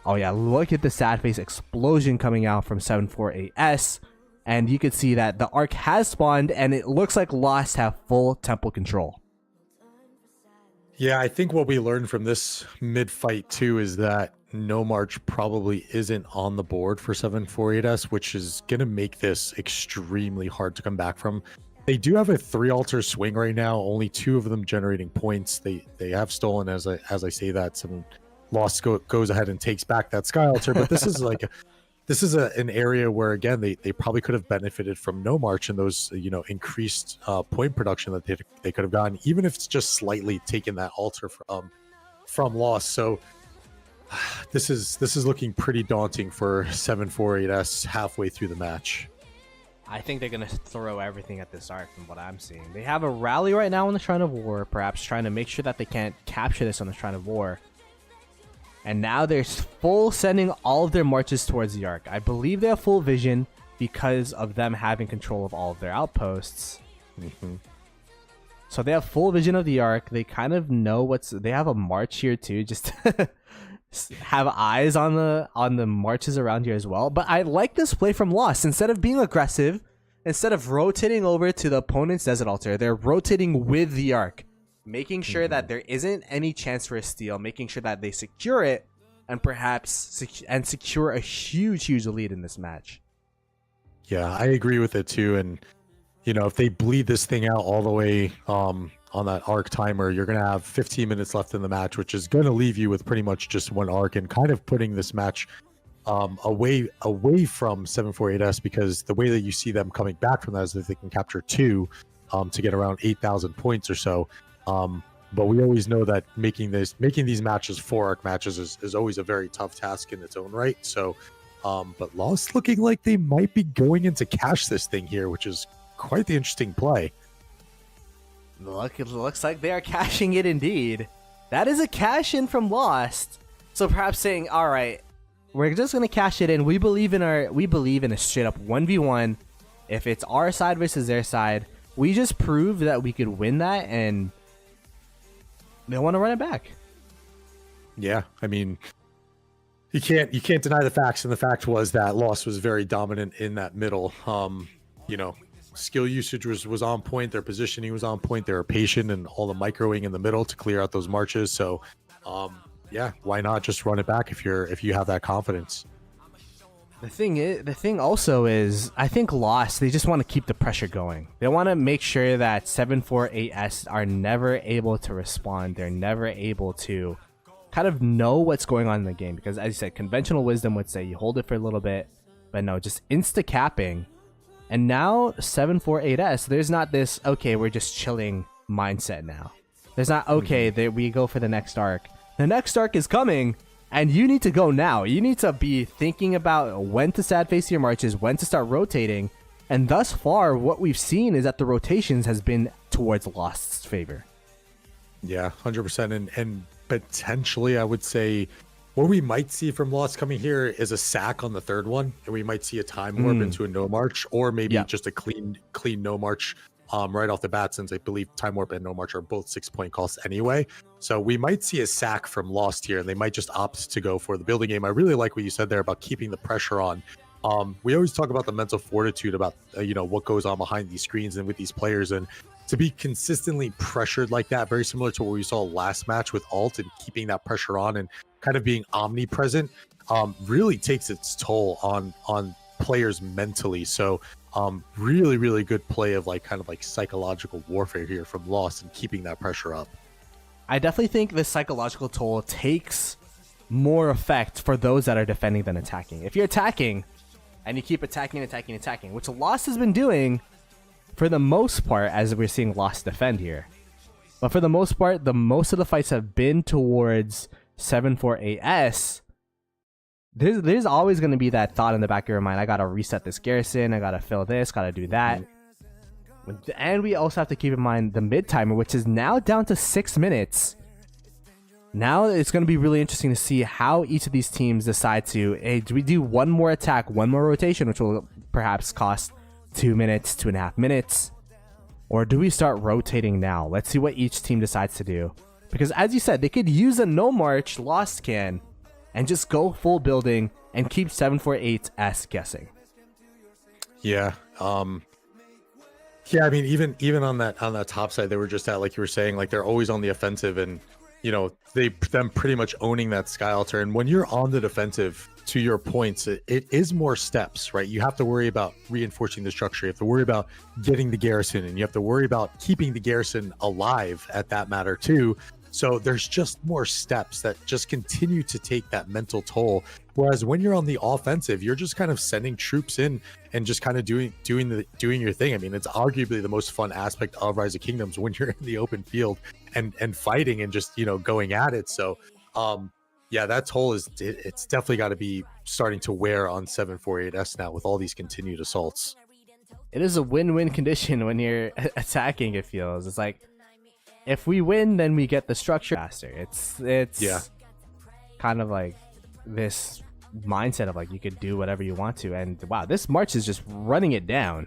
Oh yeah, look at the sad face explosion coming out from 748S, and you can see that the arc has spawned, and it looks like Lost have full temple control.
Yeah, I think what we learned from this mid-fight too is that No March probably isn't on the board for 748S, which is going to make this extremely hard to come back from. They do have a 3 altar swing right now, only 2 of them generating points. They have stolen, as I say that, some Lost goes ahead and takes back that Sky Altar, but this is like an area where, again, they probably could have benefited from No March and those increased point production that they could have gotten, even if it's just slightly taken that altar from Lost. So this is looking pretty daunting for 748S halfway through the match.
I think they're going to throw everything at this arc from what I'm seeing. They have a rally right now on the Shrine of War, perhaps trying to make sure that they can't capture this on the Shrine of War. And now they're full sending all of their marches towards the arc. I believe they have full vision because of them having control of all of their outposts. So they have full vision of the arc. They kind of know they have a march here too, just to have eyes on the marches around here as well. But I like this play from Lost. Instead of being aggressive, instead of rotating over to the opponent's desert altar, they're rotating with the arc, making sure that there isn't any chance for a steal, making sure that they secure it, and perhaps secure a huge lead in this match.
Yeah, I agree with it too. And if they bleed this thing out all the way on that arc timer, you're going to have 15 minutes left in the match, which is going to leave you with pretty much just one arc, and kind of putting this match away from 748S, because the way that you see them coming back from that is that they can capture 2 to get around 8,000 points or so. But we always know that making these matches 4 arc matches is always a very tough task in its own right. So, but Lost looking like they might be going in to cash this thing here, which is quite the interesting play.
Look, it looks like they are cashing it indeed. That is a cash in from Lost. So perhaps saying, all right, we're just going to cash it in. We believe in a straight up 1v1. If it's our side versus their side, we just proved that we could win that, and they want to run it back.
Yeah, I mean, you can't deny the facts, and the fact was that Lost was very dominant in that middle. Skill usage was on point, their positioning was on point, they were patient, and all the microing in the middle to clear out those marches. So yeah, why not just run it back if you have that confidence?
The thing also is, I think Lost, they just want to keep the pressure going. They want to make sure that 748S are never able to respond. They're never able to kind of know what's going on in the game, because as you said, conventional wisdom would say you hold it for a little bit, but no, just insta-capping. And now 748S, there's not this, okay, we're just chilling mindset now. There's not, okay, we go for the next arc. The next arc is coming, and you need to go now. You need to be thinking about when to sad face your marches, when to start rotating. And thus far, what we've seen is that the rotations has been towards Lost's favor.
Yeah, 100%. And potentially, I would say What we might see from Lost coming here is a sack on the third one, and we might see a time warp into a no march, or maybe just a clean no march right off the bat, since I believe time warp and no march are both 6-point costs anyway. So we might see a sack from Lost here, and they might just opt to go for the building game. I really like what you said there about keeping the pressure on. We always talk about the mental fortitude about what goes on behind these screens and with these players, and to be consistently pressured like that, very similar to what we saw last match with Alt, and keeping that pressure on and kind of being omnipresent, really takes its toll on players mentally. So really good play of kind of psychological warfare here from Lost and keeping that pressure up.
I definitely think the psychological toll takes more effect for those that are defending than attacking. If you're attacking and you keep attacking, which Lost has been doing for the most part, as we're seeing Lost defend here. But for the most part, most of the fights have been towards 748S. There's always going to be that thought in the back of your mind, I got to reset this garrison, I got to fill this, got to do that. And we also have to keep in mind the mid timer, which is now down to 6 minutes. Now it's going to be really interesting to see how each of these teams decide to, hey, do we do one more attack, one more rotation, which will perhaps cost 2 minutes, 2.5 minutes? Or do we start rotating now? Let's see what each team decides to do. Because as you said, they could use a no march, Lost can, and just go full building and keep 748S guessing.
Yeah. Yeah, I mean, even on that top side, they were just at, like you were saying, they're always on the offensive, and them pretty much owning that sky altar. And when you're on the defensive, to your points, it is more steps, right? You have to worry about reinforcing the structure, you have to worry about getting the garrison, and you have to worry about keeping the garrison alive at that matter too. So there's just more steps that just continue to take that mental toll. Whereas when you're on the offensive, you're just kind of sending troops in and just kind of doing your thing. I mean, it's arguably the most fun aspect of Rise of Kingdoms, when you're in the open field and fighting and just going at it. So yeah, that toll it's definitely got to be starting to wear on 748S now with all these continued assaults.
It is a win-win condition when you're attacking, it feels. It's like, if we win, then we get the structure faster. It's kind of like this mindset of you could do whatever you want to. And wow, this March is just running it down.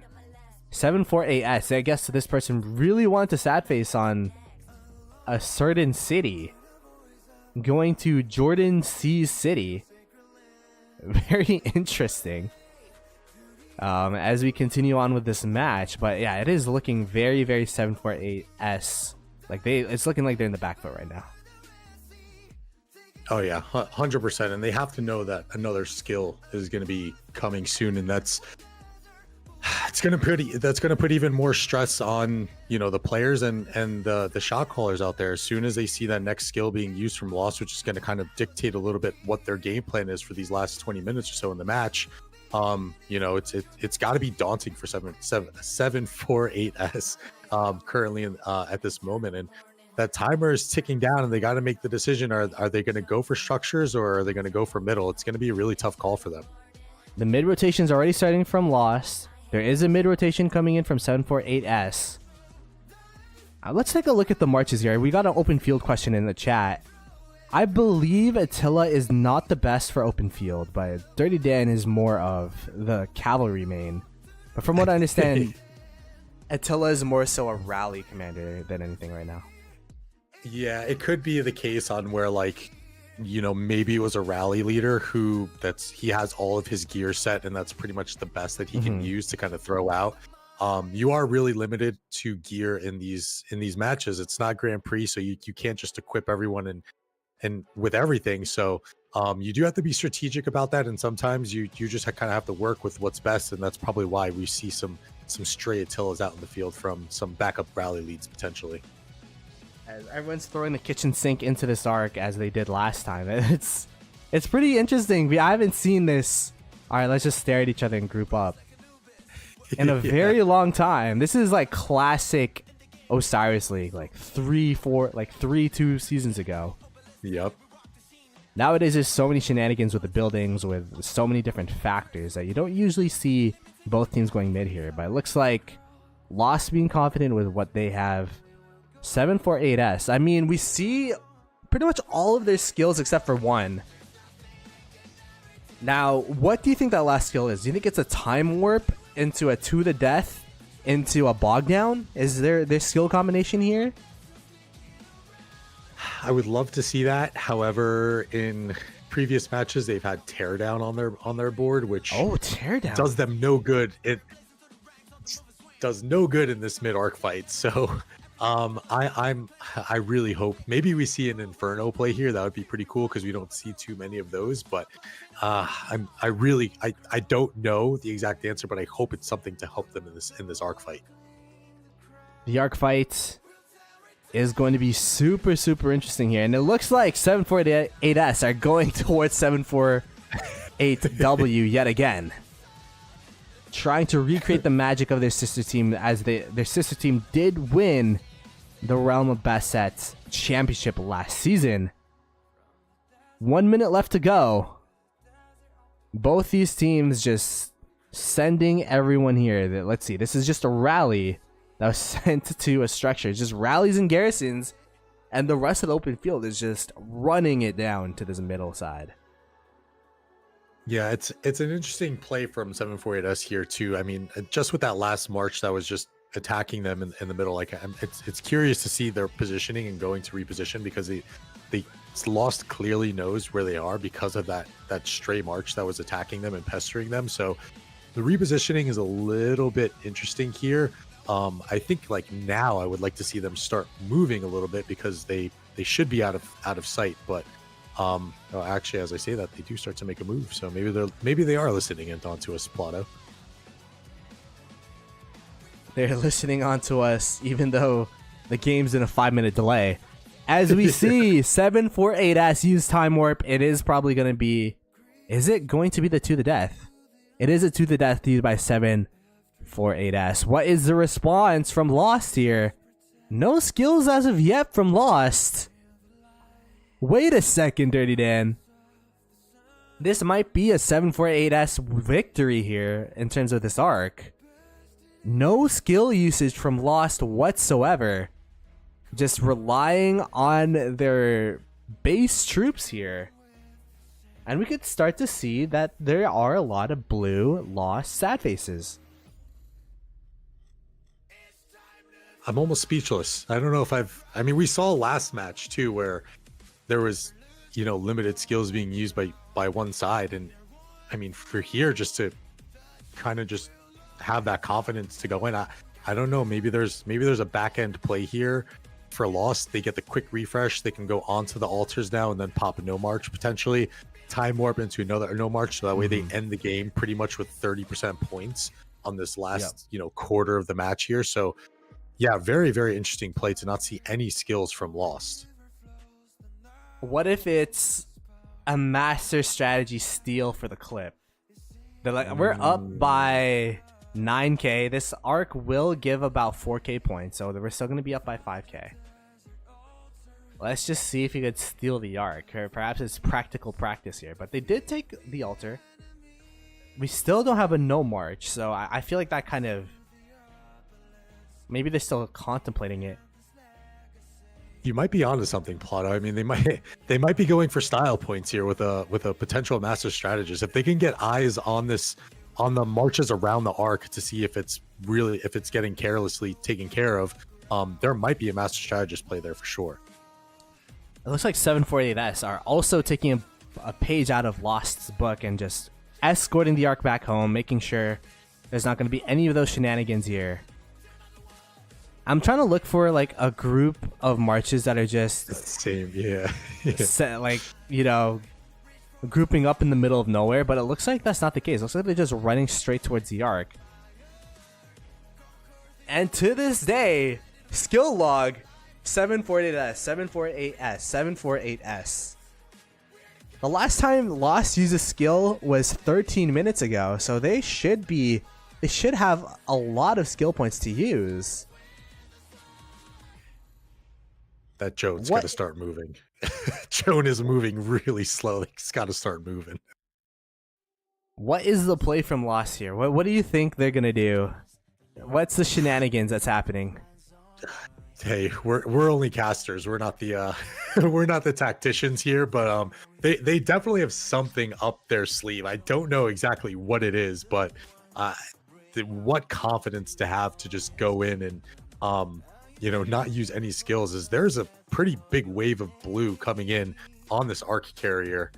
748S. I guess this person really wanted to sad face on a certain city. Going to Jordan C's city. Very interesting. As we continue on with this match. But yeah, it is looking very, very 748S. It's looking like they're in the back foot right now.
Oh yeah, 100%. And they have to know that another skill is going to be coming soon, and that's going to put even more stress on the players and the shot callers out there. As soon as they see that next skill being used from Lost, which is going to kind of dictate a little bit what their game plan is for these last 20 minutes or so in the match. It's got to be daunting for 748S currently at this moment, and that timer is ticking down, and they got to make the decision: are they going to go for structures, or are they going to go for middle? It's going to be a really tough call for them.
The mid rotation is already starting from Lost. There is a mid rotation coming in from 748S. Let's take a look at the marches here. We got an open field question in the chat. I believe Attila is not the best for open field, but Dirty Dan is more of the cavalry main. But from what I understand, Attila is more so a rally commander than anything right now.
Yeah, it could be the case on where maybe it was a rally leader he has all of his gear set, and that's pretty much the best that he can use to kind of throw out. You are really limited to gear in these matches. It's not Grand Prix, so you can't just equip everyone and with everything. So you do have to be strategic about that, and sometimes you just kind of have to work with what's best, and that's probably why we see some stray Attilas out in the field from some backup rally leads potentially.
As everyone's throwing the kitchen sink into this arc as they did last time. It's pretty interesting. I haven't seen this. All right, let's just stare at each other and group up in a very long time. This is classic Osiris League, 3-2 seasons ago.
Yep.
Nowadays, there's so many shenanigans with the buildings, with so many different factors that you don't usually see both teams going mid here. But it looks like Lost being confident with what they have. 748S. I mean, we see pretty much all of their skills except for one Now, what do you think that last skill is? Do you think it's a time warp into a to the death into a bog down? Is there this skill combination here?
I would love to see that. However, in previous matches, they've had teardown on their board, which
teardown
does them no good. It does no good in this mid arc fight. So, I really hope maybe we see an Inferno play here. That would be pretty cool because we don't see too many of those. But I don't know the exact answer, but I hope it's something to help them in this arc fight.
The arc fight is going to be super, super interesting here. And it looks like 748S are going towards 748W yet again. Trying to recreate the magic of their sister team as their sister team did win the Realm of Basset championship last season. 1 minute left to go. Both these teams just sending everyone here. Let's see. This is just a rally that was sent to a structure. It's just rallies and garrisons, and the rest of the open field is just running it down to this middle side.
Yeah, it's an interesting play from 748S here too. I mean, just with that last march that was just attacking them in the middle, like it's curious to see their positioning and going to reposition because they Lost clearly knows where they are because of that stray march that was attacking them and pestering them. So the repositioning is a little bit interesting here. I think like now I would like to see them start moving a little bit because they should be out of sight. But actually, as I say that, they do start to make a move. So maybe they are listening in onto us, Plato.
They're listening onto us, even though the game's in a 5-minute delay. As we see, 748S use Time Warp. It is probably going to be... Is it going to be the To The Death? It is a To The Death used by 748S. What is the response from Lost here? No skills as of yet from Lost. Wait a second, Dirty Dan. This might be a 748S victory here in terms of this arc. No skill usage from Lost whatsoever. Just relying on their base troops here. And we could start to see that there are a lot of blue Lost sad faces.
I'm almost speechless. I don't know if I mean, we saw last match too, where there was, limited skills being used by one side. And I mean, for here, just to kind of just have that confidence to go in, I don't know. Maybe there's a back end play here for Lost. They get the quick refresh. They can go onto the altars now and then pop a no march, potentially time warp into another no march. So that way they end the game pretty much with 30% points on this last, quarter of the match here. So yeah, very, very interesting play to not see any skills from Lost.
What if it's a master strategy steal for the clip? They're like, we're up by 9k. This arc will give about 4k points, so we're still going to be up by 5k. Let's just see if he could steal the arc, or perhaps it's practical practice here. But they did take the altar. We still don't have a no march, so I feel like that kind of... Maybe they're still contemplating it.
You might be onto something, Plato. I mean, they might be going for style points here with a potential master strategist. If they can get eyes on the marches around the arc to see if it's getting carelessly taken care of, there might be a master strategist play there for sure.
It looks like 748S are also taking a page out of Lost's book and just escorting the arc back home, making sure there's not going to be any of those shenanigans here. I'm trying to look for like a group of marches that are just
same, yeah.
set, like, grouping up in the middle of nowhere, but it looks like that's not the case. It looks like they're just running straight towards the arc. And to this day, skill log 748S, 748S. The last time Lost used a skill was 13 minutes ago, so they should have a lot of skill points to use.
That Joan's got to start moving. Joan is moving really slowly. He's got to start moving.
What is the play from Lost here? What do you think they're going to do? What's the shenanigans that's happening?
Hey, we're only casters. We're not the we're not the tacticians here, but they definitely have something up their sleeve. I don't know exactly what it is, but uh what confidence to have to just go in and not use any skills, is there's a pretty big wave of blue coming in on this arc carrier.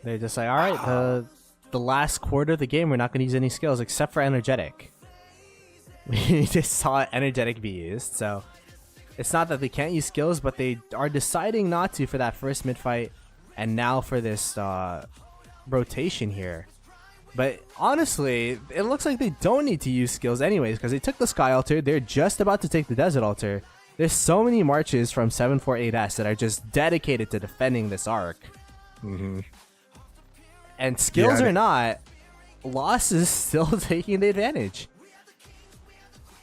They're just like, all right, the last quarter of the game, we're not going to use any skills except for energetic. We just saw energetic be used, so it's not that they can't use skills, but they are deciding not to for that first mid fight, and now for this rotation here. But honestly, it looks like they don't need to use skills anyways, because they took the Sky Altar. They're just about to take the Desert Altar. There's so many marches from 748S that are just dedicated to defending this arc.
Mm-hmm.
And skills or not, Lost is still taking the advantage.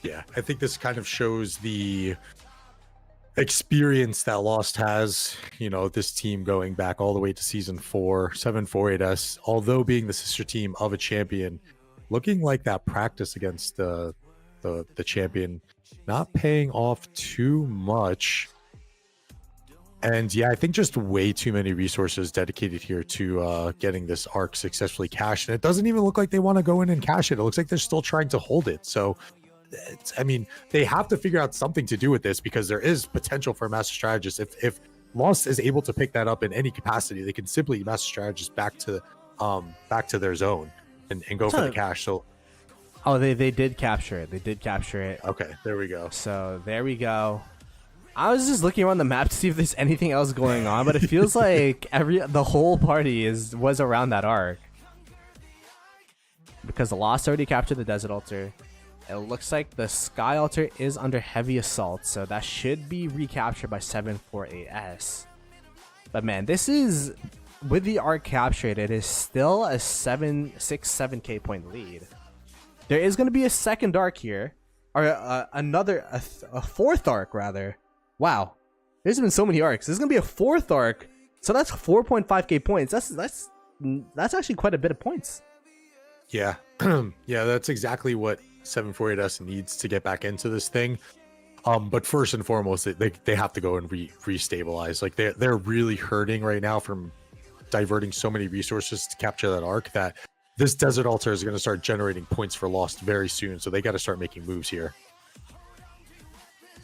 Yeah, I think this kind of shows the experience that Lost has. This team going back all the way to season 4, 748S, although being the sister team of a champion, looking like that practice against the champion not paying off too much. And yeah, I think just way too many resources dedicated here to getting this arc successfully cashed. And it doesn't even look like they want to go in and cash it. It looks like they're still trying to hold it. So, they have to figure out something to do with this, because there is potential for a master strategist. If Lost is able to pick that up in any capacity, they can simply master strategist back to their zone and go for the cash. So,
they did capture it. They did capture it.
Okay, there we go.
So there we go. I was just looking around the map to see if there's anything else going on, but it feels like the whole party was around that arc, because the Lost already captured the Desert Altar. It looks like the Sky Altar is under heavy assault, so that should be recaptured by 748S. But man, this is, with the arc captured, it is still a 7-6-7k point lead. There is going to be a second arc here, or a fourth arc rather. Wow, there's been so many arcs. There's gonna be a fourth arc, so that's 4.5k points. That's actually quite a bit of points.
Yeah, yeah, that's exactly what 748S needs to get back into this thing. But first and foremost, they have to go and restabilize. Like they're really hurting right now from diverting so many resources to capture that arc, that this Desert Altar is going to start generating points for Lost very soon. So they got to start making moves here.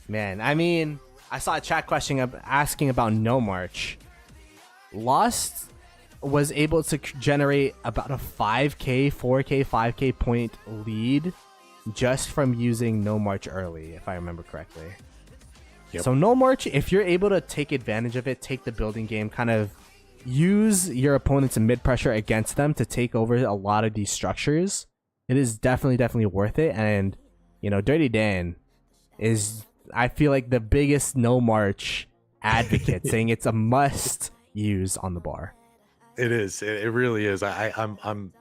Man, I saw a chat question asking about No March. Lost was able to generate about a 5k, 4k, 5k point lead just from using No March early, if I remember correctly.
Yep.
So No March, if you're able to take advantage of it, take the building game, kind of use your opponents in mid pressure against them to take over a lot of these structures, it is definitely worth it. And Dirty Dan is, I feel like, the biggest No March advocate, saying it's a must use on the bar.
It is. It really is. I'm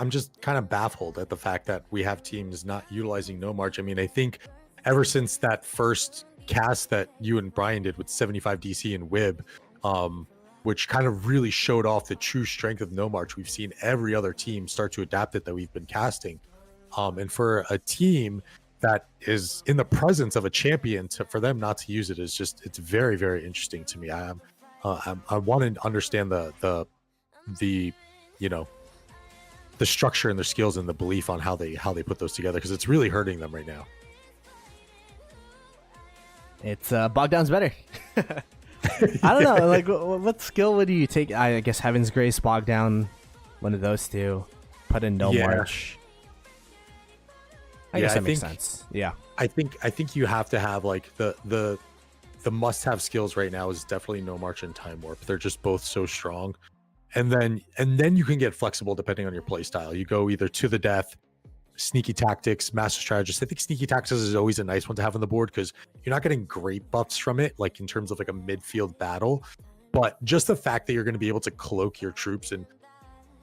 just kind of baffled at the fact that we have teams not utilizing No March. I think ever since that first cast that you and Brian did with 75 DC and Wib, which kind of really showed off the true strength of No March, we've seen every other team start to adapt it that we've been casting. And for a team that is in the presence of a champion, for them not to use it is just, it's very, very interesting to me. I want to understand the structure and their skills and the belief on how they put those together, because it's really hurting them right now.
It's Bogdan's better. I don't know, like what skill would you take? I guess Heaven's Grace, Bogdan, one of those two. Put in No March. I guess that makes sense. Yeah. I
think you have to have like the must-have skills right now is definitely No March and Time Warp. They're just both so strong. And then you can get flexible depending on your play style. You go either to the death, sneaky tactics, master strategist. I think sneaky tactics is always a nice one to have on the board, because you're not getting great buffs from it, like in terms of like a midfield battle. But just the fact that you're going to be able to cloak your troops and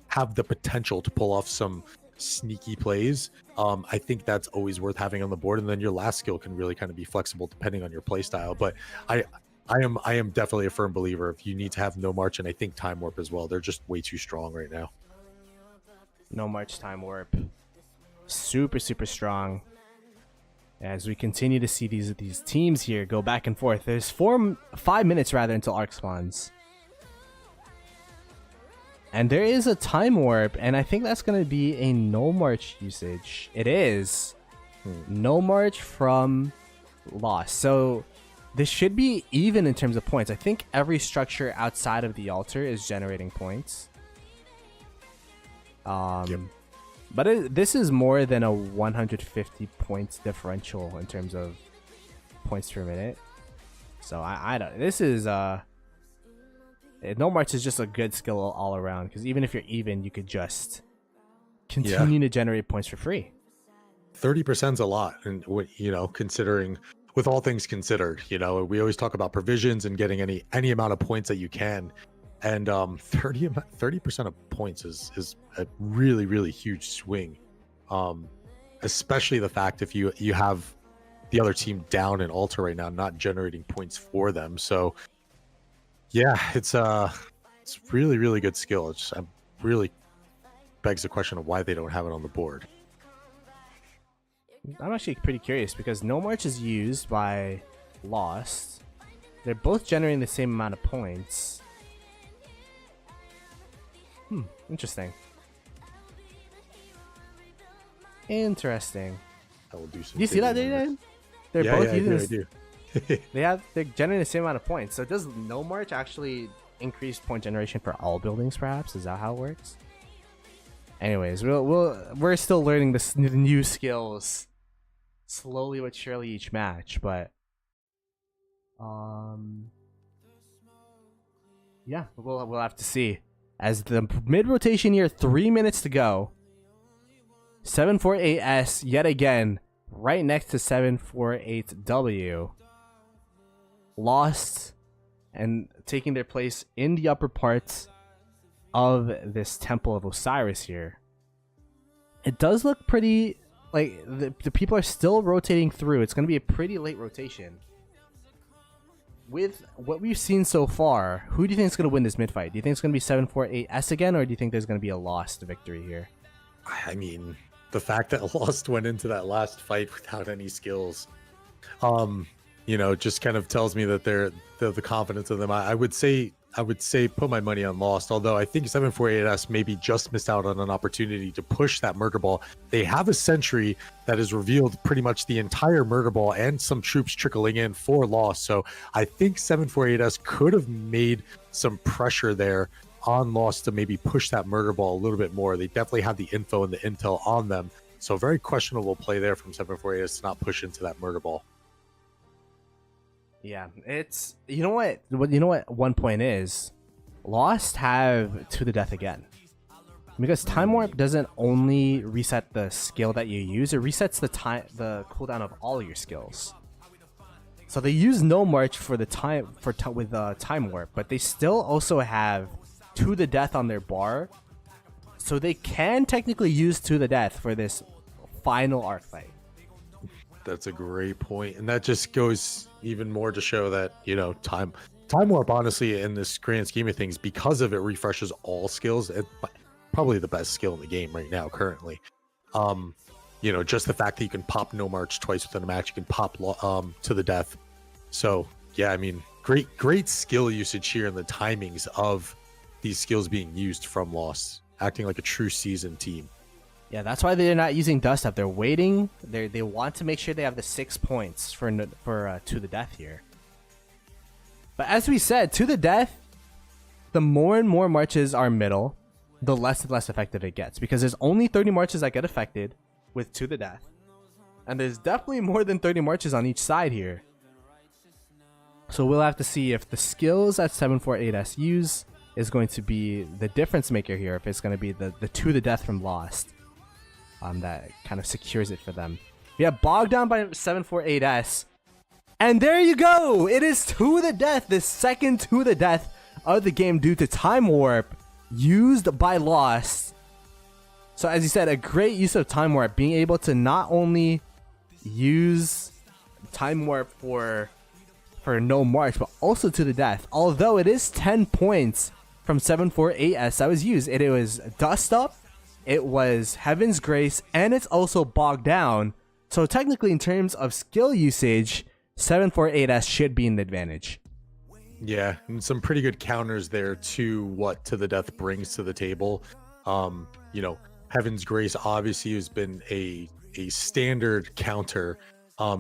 have the potential to pull off some sneaky plays, I think that's always worth having on the board. And then your last skill can really kind of be flexible depending on your play style. But I am definitely a firm believer if you need to have No March, and I think Time Warp as well. They're just way too strong right now.
No March, Time Warp, super strong. As we continue to see these teams here go back and forth. There's 5 minutes rather until arc spawns. And there is a time warp, and I think that's going to be a no march usage. It is. No march from Lost. So this should be even in terms of points. I think every structure outside of the altar is generating points.
Yep.
But this is more than a 150 points differential in terms of points per minute. So I don't. This is no march is just a good skill all around, because even if you're even, you could just continue to generate points for free.
30% is a lot, and considering, with all things considered, we always talk about provisions and getting any amount of points that you can, and 30% of points is a really, really huge swing, especially the fact if you have the other team down in altar right now, not generating points for them. So yeah, it's really, really good skill. It's really begs the question of why they don't have it on the board.
I'm actually pretty curious, because no march is used by Lost. They're both generating the same amount of points. Interesting. Interesting.
I will do some.
Do you see that, David? They're both using
I do.
they're generating the same amount of points. So does no march actually increase point generation for all buildings? Perhaps is that how it works? Anyways, we're still learning the new skills slowly but surely each match, but yeah, we'll have to see. As the mid rotation here, 3 minutes to go. 748S yet again, right next to 748W. Lost and taking their place in the upper parts of this Temple of Osiris here. It does look pretty, like the people are still rotating through. It's going to be a pretty late rotation. With what we've seen so far, who do you think is going to win this mid fight? Do you think it's going to be 748S again, or do you think there's going to be a Lost victory here?
I mean, the fact that Lost went into that last fight without any skills, just kind of tells me that the confidence of them. I would say put my money on Lost, although I think 748S maybe just missed out on an opportunity to push that murder ball. They have a sentry that has revealed pretty much the entire murder ball and some troops trickling in for Lost. So I think 748S could have made some pressure there on Lost to maybe push that murder ball a little bit more. They definitely have the info and the intel on them. So very questionable play there from 748S to not push into that murder ball.
Yeah, it's you know what one point is. Lost have to the death again, because time warp doesn't only reset the skill that you use, it resets the cooldown of all your skills. So they use no march for the time with time warp, but they still also have to the death on their bar, so they can technically use to the death for this final arc fight.
That's a great point, and that just goes even more to show that time warp, honestly, in this grand scheme of things, because of it refreshes all skills. It's probably the best skill in the game right now currently. Just the fact that you can pop no march twice within a match, you can pop to the death. So yeah, I mean, great skill usage here, and the timings of these skills being used from Lost, acting like a true seasoned team.
Yeah, that's why they're not using dust up. They're waiting. They want to make sure they have the 6 points for to the death here. But as we said, to the death, the more and more marches are middle, the less and less effective it gets, because there's only 30 marches that get affected with to the death, and there's definitely more than 30 marches on each side here. So we'll have to see if the skills that 748S use is going to be the difference maker here, if it's going to be the to the death from Lost. That kind of secures it for them. Yeah, bogged down by 748S. And there you go! It is to the death, the second to the death of the game due to time warp used by Lost. So as you said, a great use of time warp, being able to not only use time warp for no march, but also to the death. Although it is 10 points from 748S that was used. It was dust up, it was Heaven's Grace, and it's also bogged down. So technically, in terms of skill usage, 748S should be in the advantage.
Yeah, and some pretty good counters there to what To the Death brings to the table. You know, Heaven's Grace obviously has been a standard counter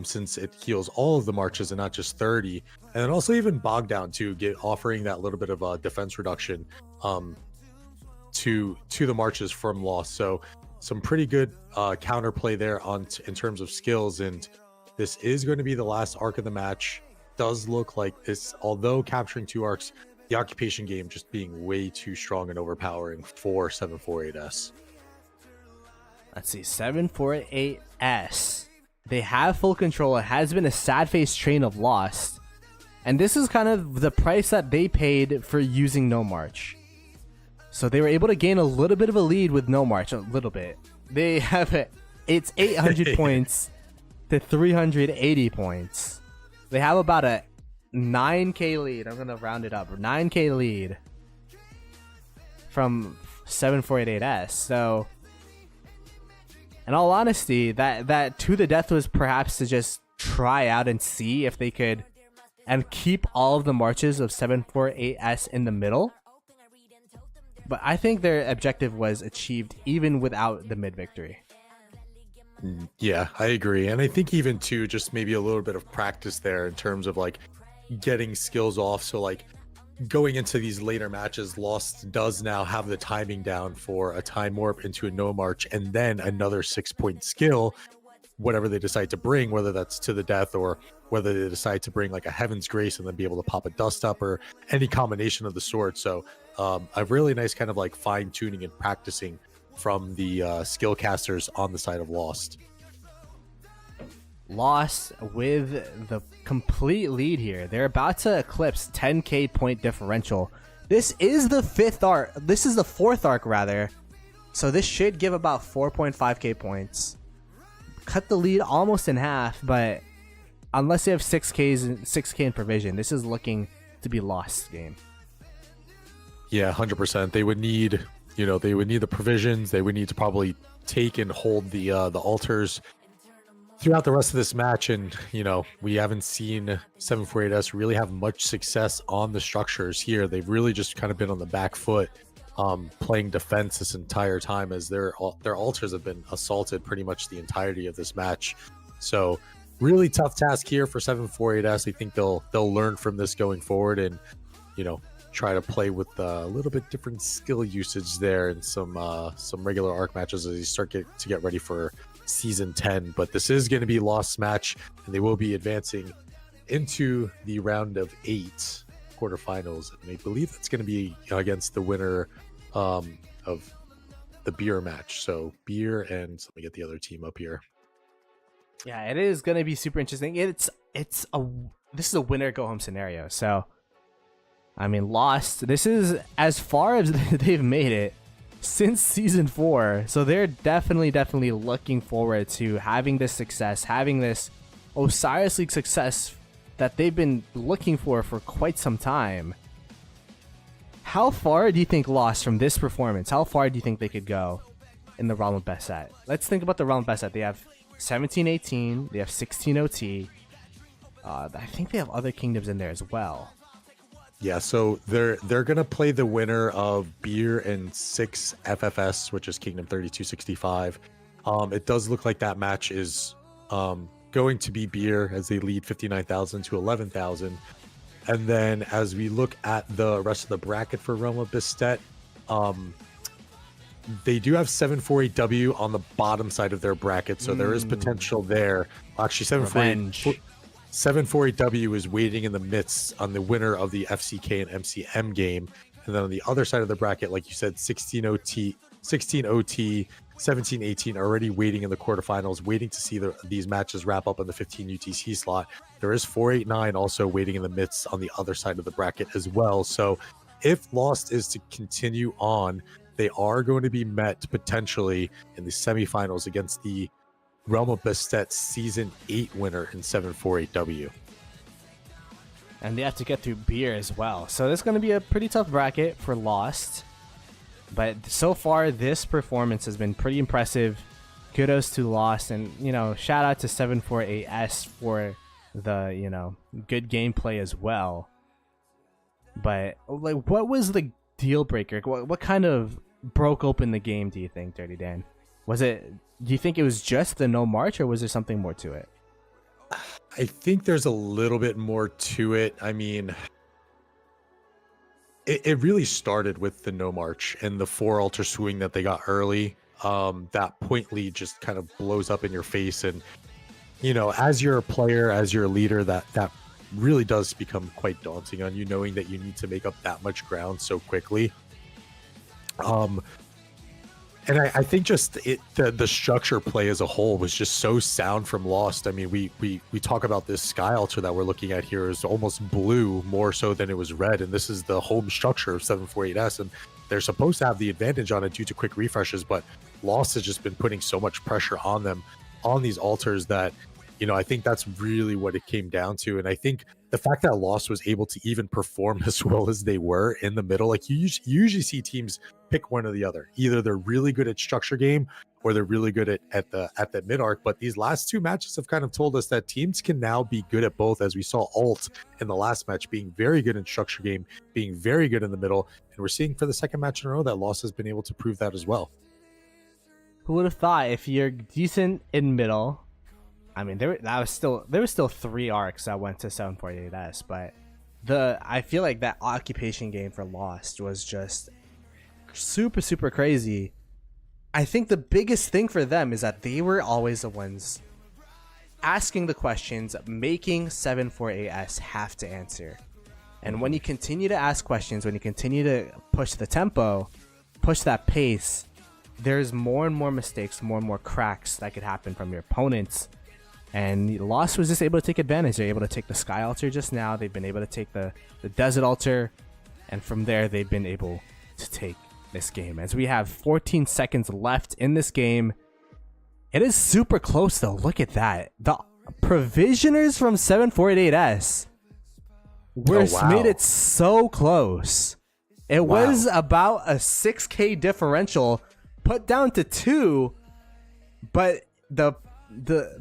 since it heals all of the marches and not just 30. And then also even Bogdown too, offering that little bit of a defense reduction to the marches from Lost. So some pretty good counterplay there in terms of skills. And this is going to be the last arc of the match. Does look like this, although capturing 2 arcs, the occupation game just being way too strong and overpowering for 748S.
Let's see, 748S. They have full control. It has been a sad face train of Lost. And this is kind of the price that they paid for using No March. So they were able to gain a little bit of a lead with No March, a little bit. They have it's 800 points to 380 points. They have about a 9k lead. I'm going to round it up. 9k lead from 748S. So, in all honesty, that To the Death was perhaps to just try out and see if they could and keep all of the marches of 748S in the middle. But I think their objective was achieved even without the mid victory.
Yeah, I agree. And I think even too, just maybe a little bit of practice there in terms of like getting skills off. So like going into these later matches, Lost does now have the timing down for a time warp into a No March and then another 6-point skill, whatever they decide to bring, whether that's To the Death or whether they decide to bring like a Heaven's Grace and then be able to pop a Dust Up or any combination of the sort. So a really nice kind of like fine tuning and practicing from the skill casters on the side of Lost.
Lost with the complete lead here. They're about to eclipse 10k point differential. This is the 5th arc. This is the 4th arc rather. So this should give about 4.5k points. Cut the lead almost in half, but unless they have 6k in provision, this is looking to be Lost game.
Yeah, 100%. They would need, they would need the provisions. They would need to probably take and hold the altars throughout the rest of this match. And, we haven't seen 748S really have much success on the structures here. They've really just kind of been on the back foot, playing defense this entire time as their altars have been assaulted pretty much the entirety of this match. So really tough task here for 748S. I think they'll learn from this going forward and, try to play with a little bit different skill usage there in some regular arc matches as they start to get ready for season 10. But this is going to be Lost's match, and they will be advancing into the round of 8 quarterfinals, and I believe that's going to be against the winner of the Beer match. So Beer and let me get the other team up here.
Yeah, it is going to be super interesting. This is a winner go home scenario. So I mean, Lost, this is as far as they've made it since season 4. So they're definitely looking forward to having this success, having this Osiris League success that they've been looking for quite some time. How far do you think Lost from this performance, how far do you think they could go in the realm of best set? Let's think about the realm of best set. They have 1718, they have 16 OT. I think they have other kingdoms in there as well.
Yeah, so they're gonna play the winner of Beer and 6 FFS, which is Kingdom 3265. It does look like that match is going to be Beer as they lead 59,000 to 11,000. And then as we look at the rest of the bracket for Realm of Bastet, they do have 748W on the bottom side of their bracket, so there is potential there. Actually, 748W is waiting in the midst on the winner of the FCK and MCM game. And then on the other side of the bracket, like you said, 16 OT, 1718 already waiting in the quarterfinals, waiting to see these matches wrap up on the 15 UTC slot. There is 489 also waiting in the midst on the other side of the bracket as well. So if Lost is to continue on, they are going to be met potentially in the semifinals against the Realm of Bastet Season 8 winner in 748W.
And they have to get through Beer as well. So this is going to be a pretty tough bracket for Lost. But so far, this performance has been pretty impressive. kudos to Lost, and shout out to 748S for the good gameplay as well. But like, what was the deal breaker? What kind of broke open the game, do you think, Dirty Dan? Do you think it was just the no march, or was there something more to it?
I think there's a little bit more to it. I mean, it really started with the no march and the 4 altar swing that they got early. That point lead just kind of blows up in your face, and as you're a player, as you're a leader, that really does become quite daunting on you, knowing that you need to make up that much ground so quickly. And I think just the structure play as a whole was just so sound from Lost. I mean, we talk about this sky altar that we're looking at here is almost blue more so than it was red, and this is the home structure of 748S, and they're supposed to have the advantage on it due to quick refreshes, but Lost has just been putting so much pressure on them on these altars that I think that's really what it came down to. And I think the fact that Lost was able to even perform as well as they were in the middle, like you usually see teams pick one or the other. Either they're really good at structure game or they're really good at the mid arc. But these last 2 matches have kind of told us that teams can now be good at both, as we saw Alt in the last match being very good in structure game, being very good in the middle. And we're seeing for the second match in a row that Lost has been able to prove that as well.
Who would have thought, if you're decent in middle, I mean, there were still 3 arcs that went to 748S, but I feel like that occupation game for Lost was just super crazy. I think the biggest thing for them is that they were always the ones asking the questions, making 748S have to answer. And when you continue to ask questions, when you continue to push the tempo, push that pace, there's more and more mistakes, more and more cracks that could happen from your opponents. And Lost was just able to take advantage. They're able to take the Sky Altar just now. They've been able to take the Desert Altar. And from there, they've been able to take this game. As we have 14 seconds left in this game. It is super close, though. Look at that. The Provisioners from 748S made it so close. It was about a 6K differential put down to 2. But the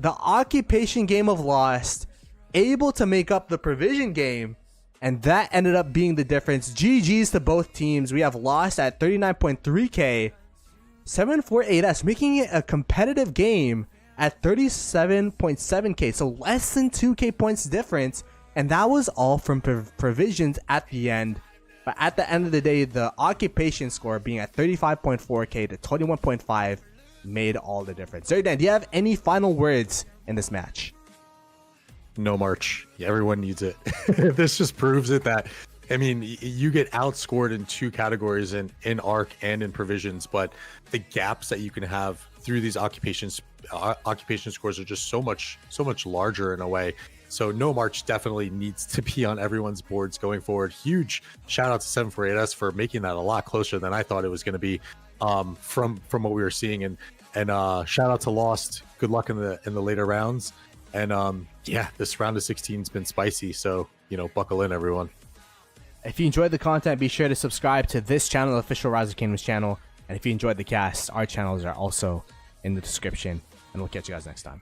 occupation game of Lost able to make up the provision game, and that ended up being the difference. GG's to both teams. We have Lost at 39.3k, 748S making it a competitive game at 37.7k, so less than 2k points difference, and that was all from provisions at the end. But at the end of the day, the occupation score being at 35.4k to 21.5 made all the difference. Dirty Dan, do you have any final words in this match?
No march. Everyone needs it. This just proves it that, I mean, you get outscored in 2 categories in arc and in provisions, but the gaps that you can have through these occupation scores are just so much larger in a way. So no march definitely needs to be on everyone's boards going forward. Huge shout out to 748S for making that a lot closer than I thought it was going to be. From what we were seeing, and shout out to Lost. Good luck in the later rounds, and yeah, this round of 16 has been spicy, so buckle in, everyone.
If you enjoyed the content, be sure to subscribe to this channel, the official Rise of Kingdoms channel, and if you enjoyed the cast, our channels are also in the description, and we'll catch you guys next time.